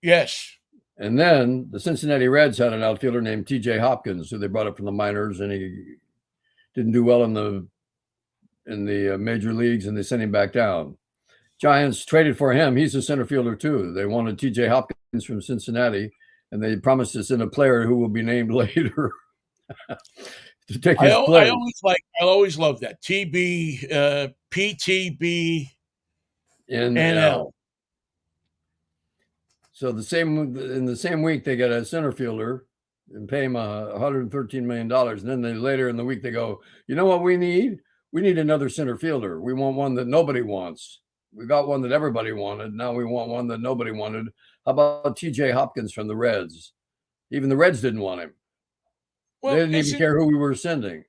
Yes. And then the Cincinnati Reds had an outfielder named T.J. Hopkins, who they brought up from the minors, and he didn't do well in the major leagues, and they sent him back down. Giants traded for him. He's a center fielder too. They wanted T.J. Hopkins from Cincinnati, and they promised to send a player who will be named later to take his place. I always love that PTB NL. So in the same week they get a center fielder and pay him $113 million, and then later in the week they go, you know what we need? We need another center fielder. We want one that nobody wants. We got one that everybody wanted. Now we want one that nobody wanted. How about T.J. Hopkins from the Reds? Even the Reds didn't want him. Well, they didn't even care who we were sending.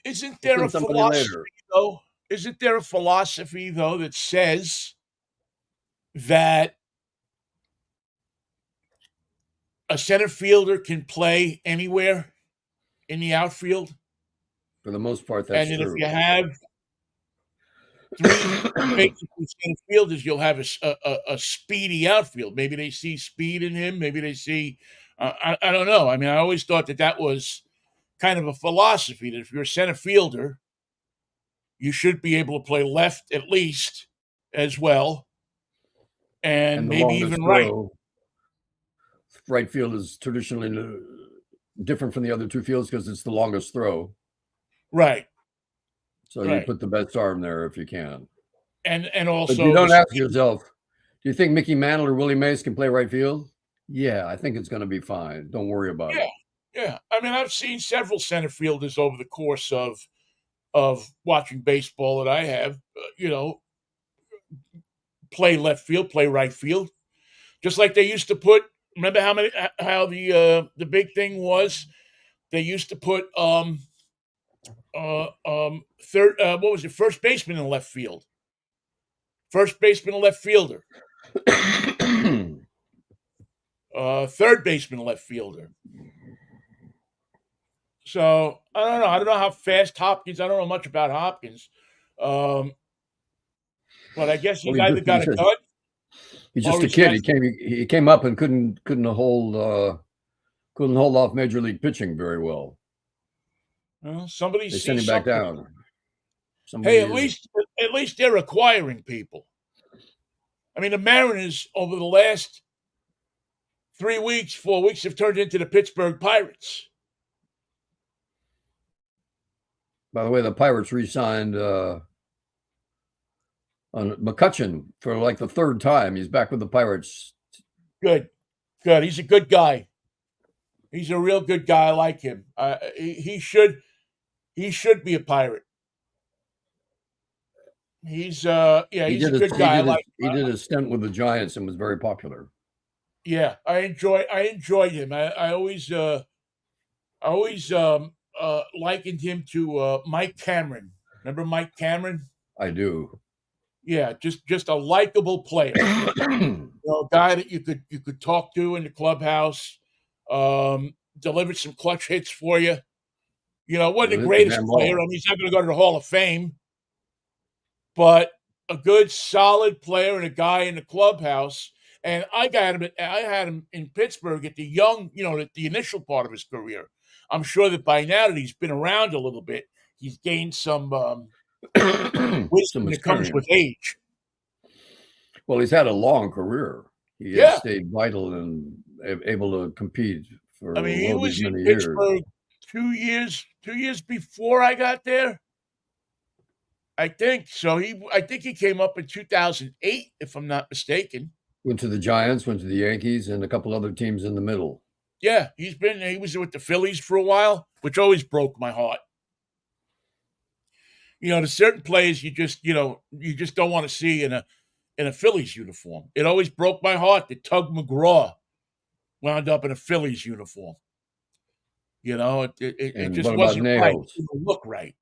Isn't there a philosophy, though? Isn't there a philosophy, though, that says that a center fielder can play anywhere in the outfield? For the most part, that's true. And if you have three basically center fielders, you'll have a speedy outfield. Maybe they see speed in him. Maybe they see, I don't know. I mean, I always thought that was kind of a philosophy that if you're a center fielder, you should be able to play left at least as well, and maybe even right. Right field is traditionally different from the other two fields because it's the longest throw. Right. So you put the best arm there if you can. And also, but you don't ask yourself, do you think Mickey Mantle or Willie Mays can play right field? Yeah, I think it's going to be fine. Don't worry about Yeah, it. yeah. I mean, I've seen several center fielders over the course of watching baseball that I have. Play left field, play right field, just like they used to put. Remember how the big thing was? They used to put third what was it? First baseman in left field, first baseman and left fielder, third baseman and left fielder. So I don't know. I don't know how fast Hopkins. I don't know much about Hopkins, um, but I guess Well, he's either got he's it just done he's or just a he's kid. got. He came up and couldn't hold off major league pitching very well. Well, somebody They sent sees him back something. down. Hey, Somebody at is least at least they're acquiring people. I mean, the Mariners over the last 3 weeks, 4 weeks have turned into the Pittsburgh Pirates. By the way, the Pirates re-signed on McCutcheon for like the third time. He's back with the Pirates. Good, good. He's a good guy. He's a real good guy. I like him. He should be a Pirate. He's a good guy. I like. He did a stint with the Giants and was very popular. Yeah, I enjoyed him. I always likened him to Mike Cameron. Remember Mike Cameron? I do. Yeah, just a likable player. A guy that you could talk to in the clubhouse. Delivered some clutch hits for you. Wasn't the Hit the greatest damn player. I ball. mean, he's not going to go to the Hall of Fame, but a good, solid player and a guy in the clubhouse. And I had him in Pittsburgh at the at the initial part of his career. I'm sure that by now that he's been around a little bit, he's gained some Some wisdom that comes with experience. age. Well, he's had a long career. He has Yeah, stayed vital and able to compete I for mean, he well these was in many years. Pittsburgh 2 years before I got there. I think so. I think he came up in 2008, if I'm not mistaken. Went to the Giants, went to the Yankees, and a couple other teams in the middle. Yeah, he was with the Phillies for a while, which always broke my heart. There's certain players you just don't want to see in a Phillies uniform. It always broke my heart that Tug McGraw wound up in a Phillies uniform. It And just what about wasn't right. It Nails? didn't look right.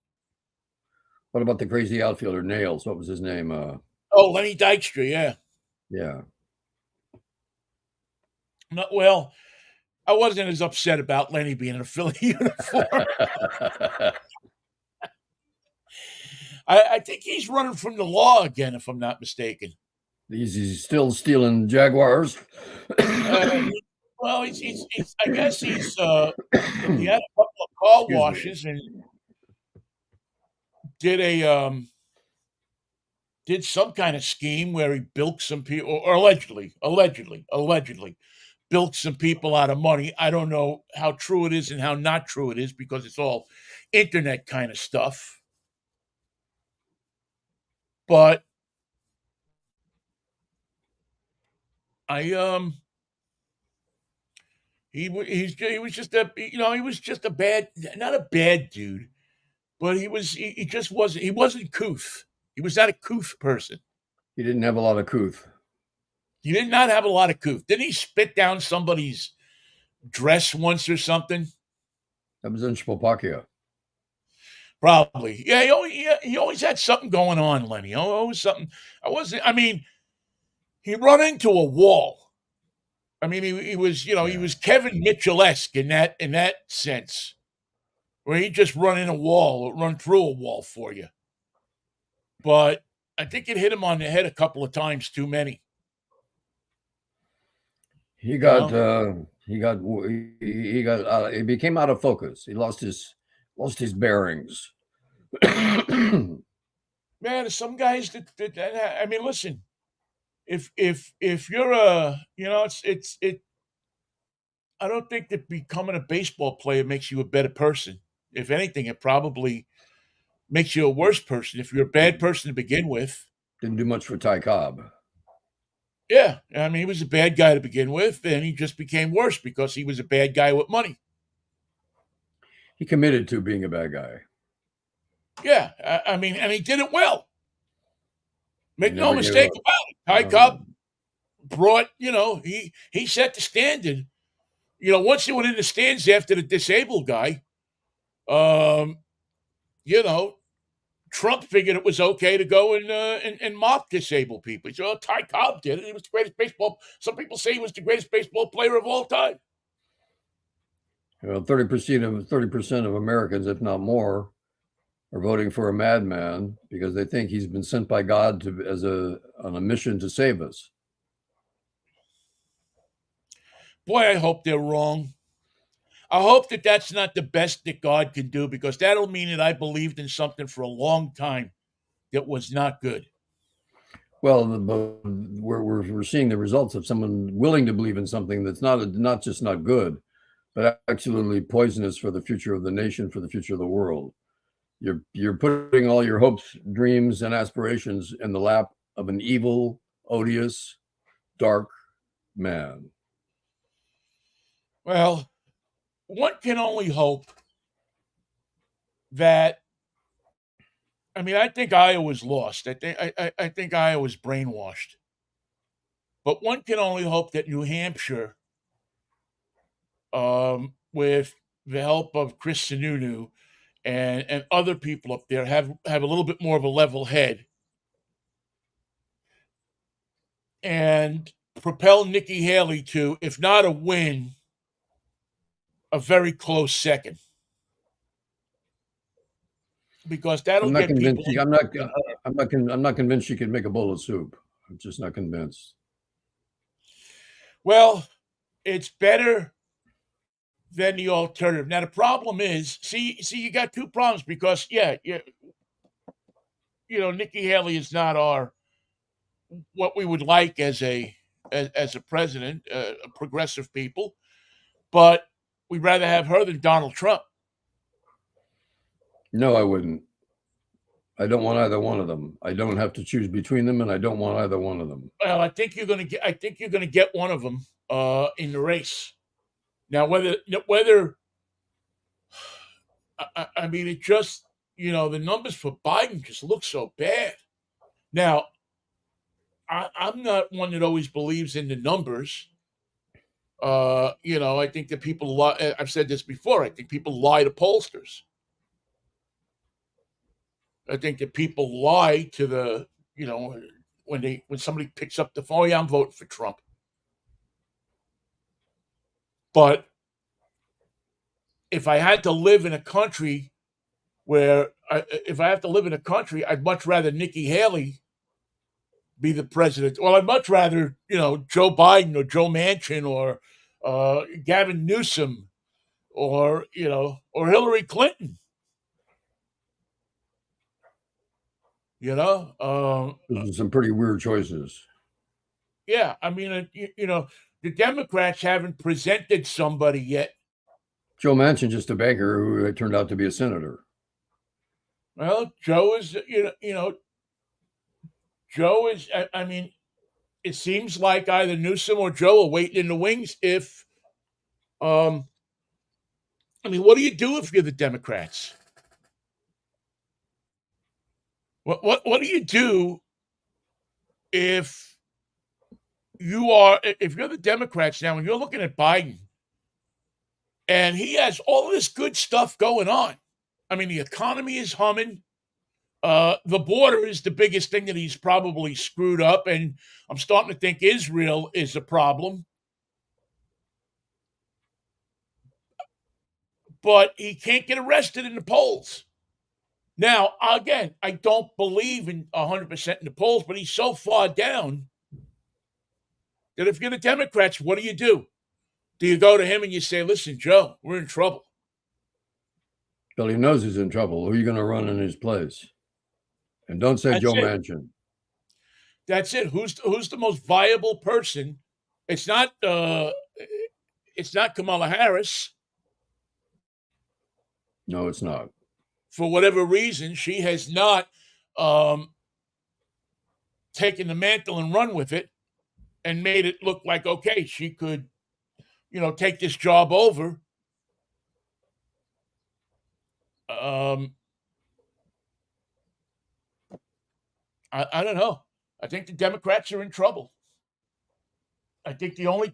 What about the crazy outfielder Nails? What was his name? Oh, Lenny Dykstra, yeah. Yeah. Not well. I wasn't as upset about Lenny being in a Philly uniform. I think he's running from the law again, if I'm not mistaken. He's still stealing Jaguars. Uh, well, I guess he had a couple of car Excuse me. washes and did did some kind of scheme where he bilked some people, or allegedly bilked some people out of money. I don't know how true it is and how not true it is because it's all internet kind of stuff. But I he was just he was just a bad, not a bad dude, but he just wasn't couth. He was not a couth person. He didn't have a lot of couth. He did not have a lot of couth. Didn't he spit down somebody's dress once or something? That was in Slovakia. Probably. Yeah, he always had something going on, Lenny. Always something. I mean, he run into a wall. I mean, he was, he Yeah. was Kevin Mitchell-esque in that sense, where he just run through a wall for you. But I think it hit him on the head a couple of times too many. He You got know, he became out of focus. He lost his bearings. man, there's some guys I mean, listen, if you're a, it's I don't think that becoming a baseball player makes you a better person. If anything, it probably makes you a worse person if you're a bad person to begin with. Didn't do much for Ty Cobb. Yeah, I mean, he was a bad guy to begin with, and he just became worse because he was a bad guy with money. He committed to being a bad guy. Yeah, I mean, and he did it well. He Make no never gave mistake up. about it. Ty No. Cobb brought, he set the standard. Once he went in the stands after the disabled guy, um, you know, Trump figured it was okay to go and mock disabled people. He said, "Oh, Ty Cobb did it. He was the greatest baseball." Some people say he was the greatest baseball player of all time. 30% of Americans, if not more, are voting for a madman because they think he's been sent by God on a mission to save us. Boy, I hope they're wrong. I hope that that's not the best that God can do, because that'll mean that I believed in something for a long time that was not good. Well, we're seeing the results of someone willing to believe in something that's not just not good, but absolutely poisonous for the future of the nation, for the future of the world. You're putting all your hopes, dreams, and aspirations in the lap of an evil, odious, dark man. Well, one can only hope that. I mean, I think Iowa's lost. I think Iowa's brainwashed. But one can only hope that New Hampshire, with the help of Chris Sununu and other people up there, have a little bit more of a level head and propel Nikki Haley to, if not a win, a very close second, because that'll I'm not get people convinced. interested in her. I'm not convinced she can make a bowl of soup. I'm just not convinced. Well, it's better than the alternative. Now the problem is, you got two problems, because Nikki Haley is not our what we would like as a president, a progressive people, but we'd rather have her than Donald Trump. No, I wouldn't. I don't want either one of them. I don't have to choose between them, and I don't want either one of them. Well, I think you're gonna get one of them in the race. Now, whether I mean, it just, the numbers for Biden just look so bad. Now, I'm not one that always believes in the numbers. I think that people lie. I've said this before. I think people lie to pollsters. I think that people lie to when somebody picks up the phone. Oh, yeah, I'm voting for Trump. But if I had to live in a country if I have to live in a country, I'd much rather Nikki Haley be the president. Well, I'd much rather, Joe Biden or Joe Manchin or Gavin Newsom or Hillary Clinton. Those are some pretty weird choices. Yeah, I mean, the Democrats haven't presented somebody yet. Joe Manchin, just a banker who turned out to be a senator. Well, Joe is, Joe is. I mean, it seems like either Newsom or Joe are waiting in the wings. Um, I mean, what do you do if you're the Democrats? What do you do if if you're the Democrats now and you're looking at Biden and he has all this good stuff going on? I mean, the economy is humming. The border is the biggest thing that he's probably screwed up, and I'm starting to think Israel is a problem. But he can't get arrested in the polls. Now, again, I don't believe in 100% in the polls, but he's so far down that if you're the Democrats, what do? Do you go to him and you say, "Listen, Joe, we're in trouble"? Well, he knows he's in trouble. Who are you going to run in his place? And don't say That's Joe it. Manchin. That's it. Who's the most viable person? It's not. It's not Kamala Harris. No, it's not. For whatever reason, she has not taken the mantle and run with it. and made it look like, okay, she could, take this job over. Um, I don't know. I think the Democrats are in trouble. I think the only,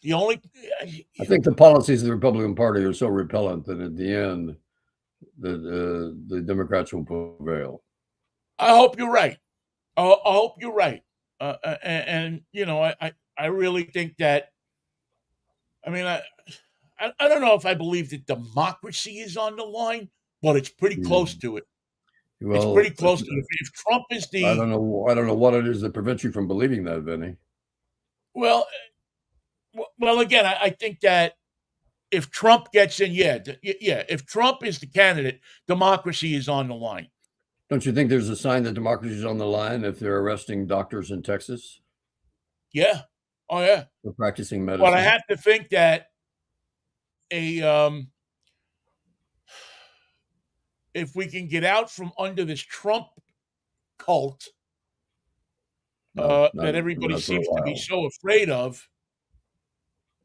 I think the policies of the Republican Party are so repellent that at the end, the Democrats will prevail. I hope you're right. I hope you're right. And I really think that. I mean, I don't know if I believe that democracy is on the line, but it's pretty close Mm. to it. It's pretty Well, close to it. If Trump is I the don't know. I don't know what it is that prevents you from believing that, Vinny. well, well, again, I think that if Trump gets in, yeah, if Trump is the candidate, democracy is on the line. Don't you think there's a sign that democracy is on the line if they're arresting doctors in Texas Yeah. Oh yeah. for practicing But I medicine? have to think that a if we can get out from under this Trump cult No, that not everybody for a seems to be while. so afraid of,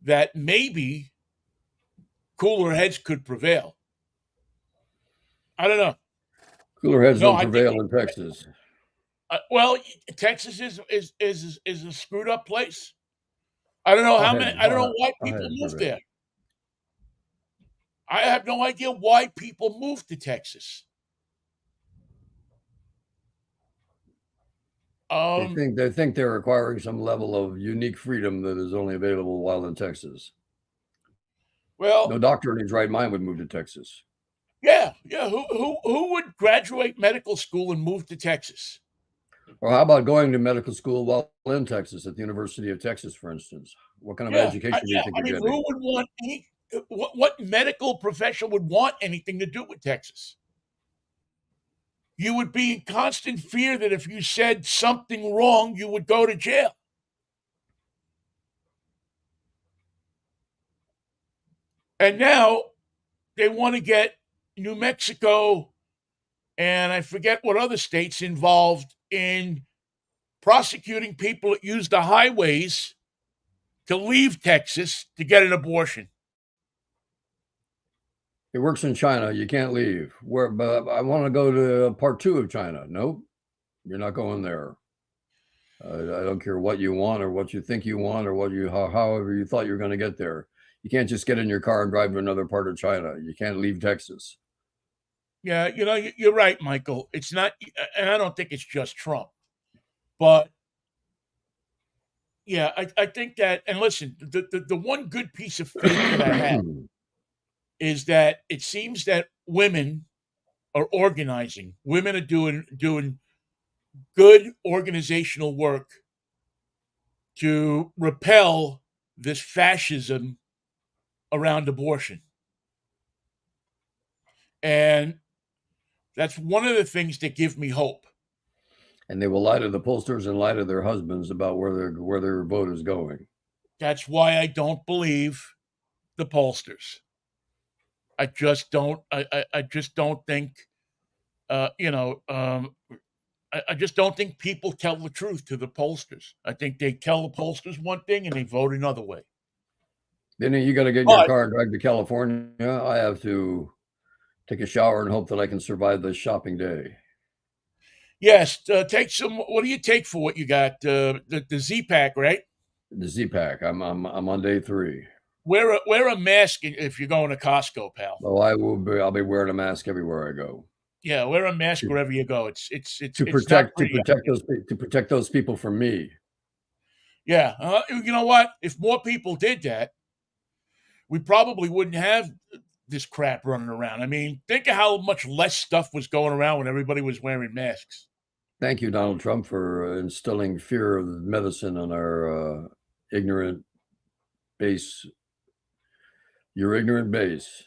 that maybe cooler heads could prevail. I don't know. Cooler heads No, don't I think. prevail in Texas. Well, Texas is a screwed up place. I don't know I how had many. I don't know why I people had move prevailed. there. I have no idea why people move to Texas. Um, They think they're acquiring some level of unique freedom that is only available while in Texas. No well, doctor in his right mind would move to Texas. yeah. Who would graduate medical school and move to Texas? Or how about going to medical school while in Texas at the University of Texas, for instance? What kind of education do you Yeah. think I you're mean, getting? who would want any? What medical profession would want anything to do with Texas? You would be in constant fear that if you said something wrong, you would go to jail. And now they want to get New Mexico and I forget what other states involved in prosecuting people that use the highways to leave Texas to get an abortion. It works in China. You can't leave. Where? But I want to go to part two of China. Nope, you're not going there. I don't care what you want or what you think you want or however you thought you were going to get there. You can't just get in your car and drive to another part of China. You can't leave Texas. Yeah, you're right, Michael. It's not, and I don't think it's just Trump, but yeah, I think that, and listen, the one good piece of faith that I have is that it seems that women are organizing. Women are doing good organizational work to repel this fascism around abortion. And that's one of the things that give me hope. And they will lie to the pollsters and lie to their husbands about where their vote is going. That's why I don't believe the pollsters. I just don't. I just don't think. Uh, you know, um, I just don't think people tell the truth to the pollsters. I think they tell the pollsters one thing and they vote another way. Then you got to get in your But car and drive to California. I have to take a shower and hope that I can survive this shopping day. yes, take some. What do you take for what you got? The Z pack, right? The Z Pack. I'm on day 3. Wear a mask if you're going to Costco, pal. Oh, I'll be wearing a mask everywhere I go Yeah, wear a mask to, wherever you go. It's not pretty out there. to protect those people from me. Yeah, you know what? If more people did that, we probably wouldn't have this crap running around. I mean, think of how much less stuff was going around when everybody was wearing masks. Thank you, Donald Trump, for instilling fear of medicine on our ignorant base. Your ignorant base.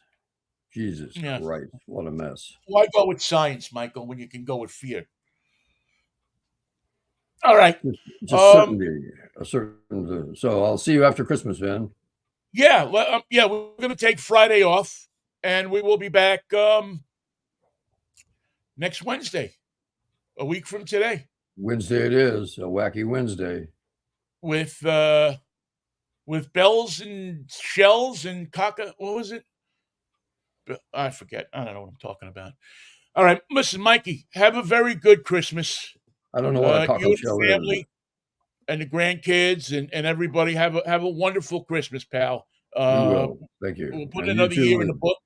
Jesus Yeah. Christ, what a mess. Why go with science, Michael, when you can go with fear? All right. Just Um, certainty, a certain. So I'll see you after Christmas, Van. yeah, we're going to take Friday off, and we will be back next Wednesday, a week from today. Wednesday it is, a wacky Wednesday. with bells and shells and caca. What was it? I forget. I don't know what I'm talking about. All right, listen, Mikey. Have a very good Christmas. I don't know what a You cockle and shell the is. family and the grandkids and everybody have a wonderful Christmas, pal. We will. Thank you. We'll put And you another year in the too. book.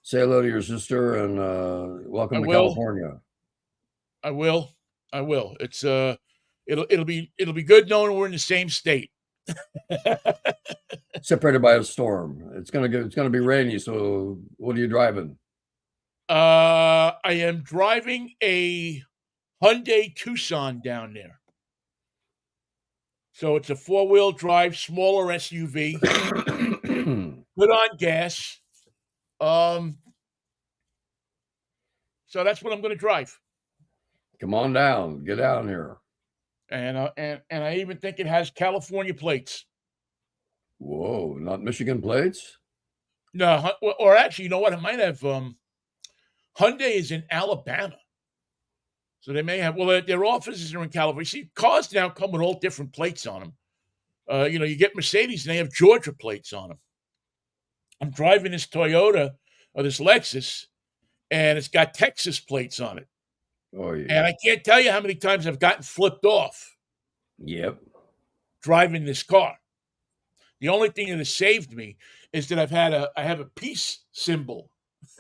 Say hello to your sister and I welcome to will. California. I will. I will. It's it'll be good knowing we're in the same state. Separated by a storm. It's gonna be rainy. So what are you driving? I am driving a Hyundai Tucson down there. So it's a four-wheel drive, smaller SUV, good on gas. Um, so that's what I'm going to drive. Come on down. Get down here. And I even think it has California plates. Whoa, not Michigan plates? No, or actually, you know what? It might have. Hyundai is in Alabama, so they may have. Well, their offices are in California. See, cars now come with all different plates on them. You get Mercedes and they have Georgia plates on them. I'm driving this Toyota or this Lexus, and it's got Texas plates on it. Oh yeah. And I can't tell you how many times I've gotten flipped off Yep. driving this car. The only thing that has saved me is that I have a peace symbol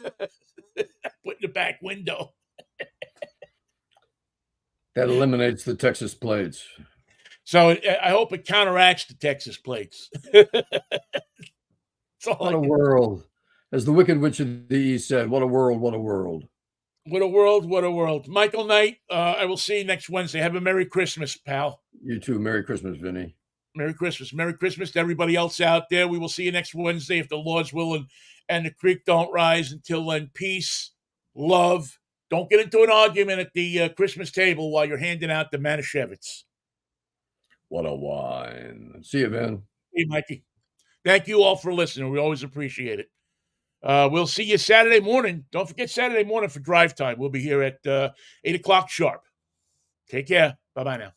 put in the back window. That eliminates the Texas plates. So I hope it counteracts the Texas plates. What a world. As the Wicked Witch of the East said, what a world, what a world. What a world, what a world. Michael Knight, I will see you next Wednesday. Have a Merry Christmas, pal. You too. Merry Christmas, Vinnie. Merry Christmas. Merry Christmas to everybody else out there. We will see you next Wednesday if the Lord's will and the creek don't rise. Until then, peace, love. Don't get into an argument at the Christmas table while you're handing out the Manischewitz. What a wine. See you, Vin. Hey, Mikey. Thank you all for listening. We always appreciate it. We'll see you Saturday morning. Don't forget Saturday morning for drive time. We'll be here at 8 o'clock sharp. Take care. Bye-bye now.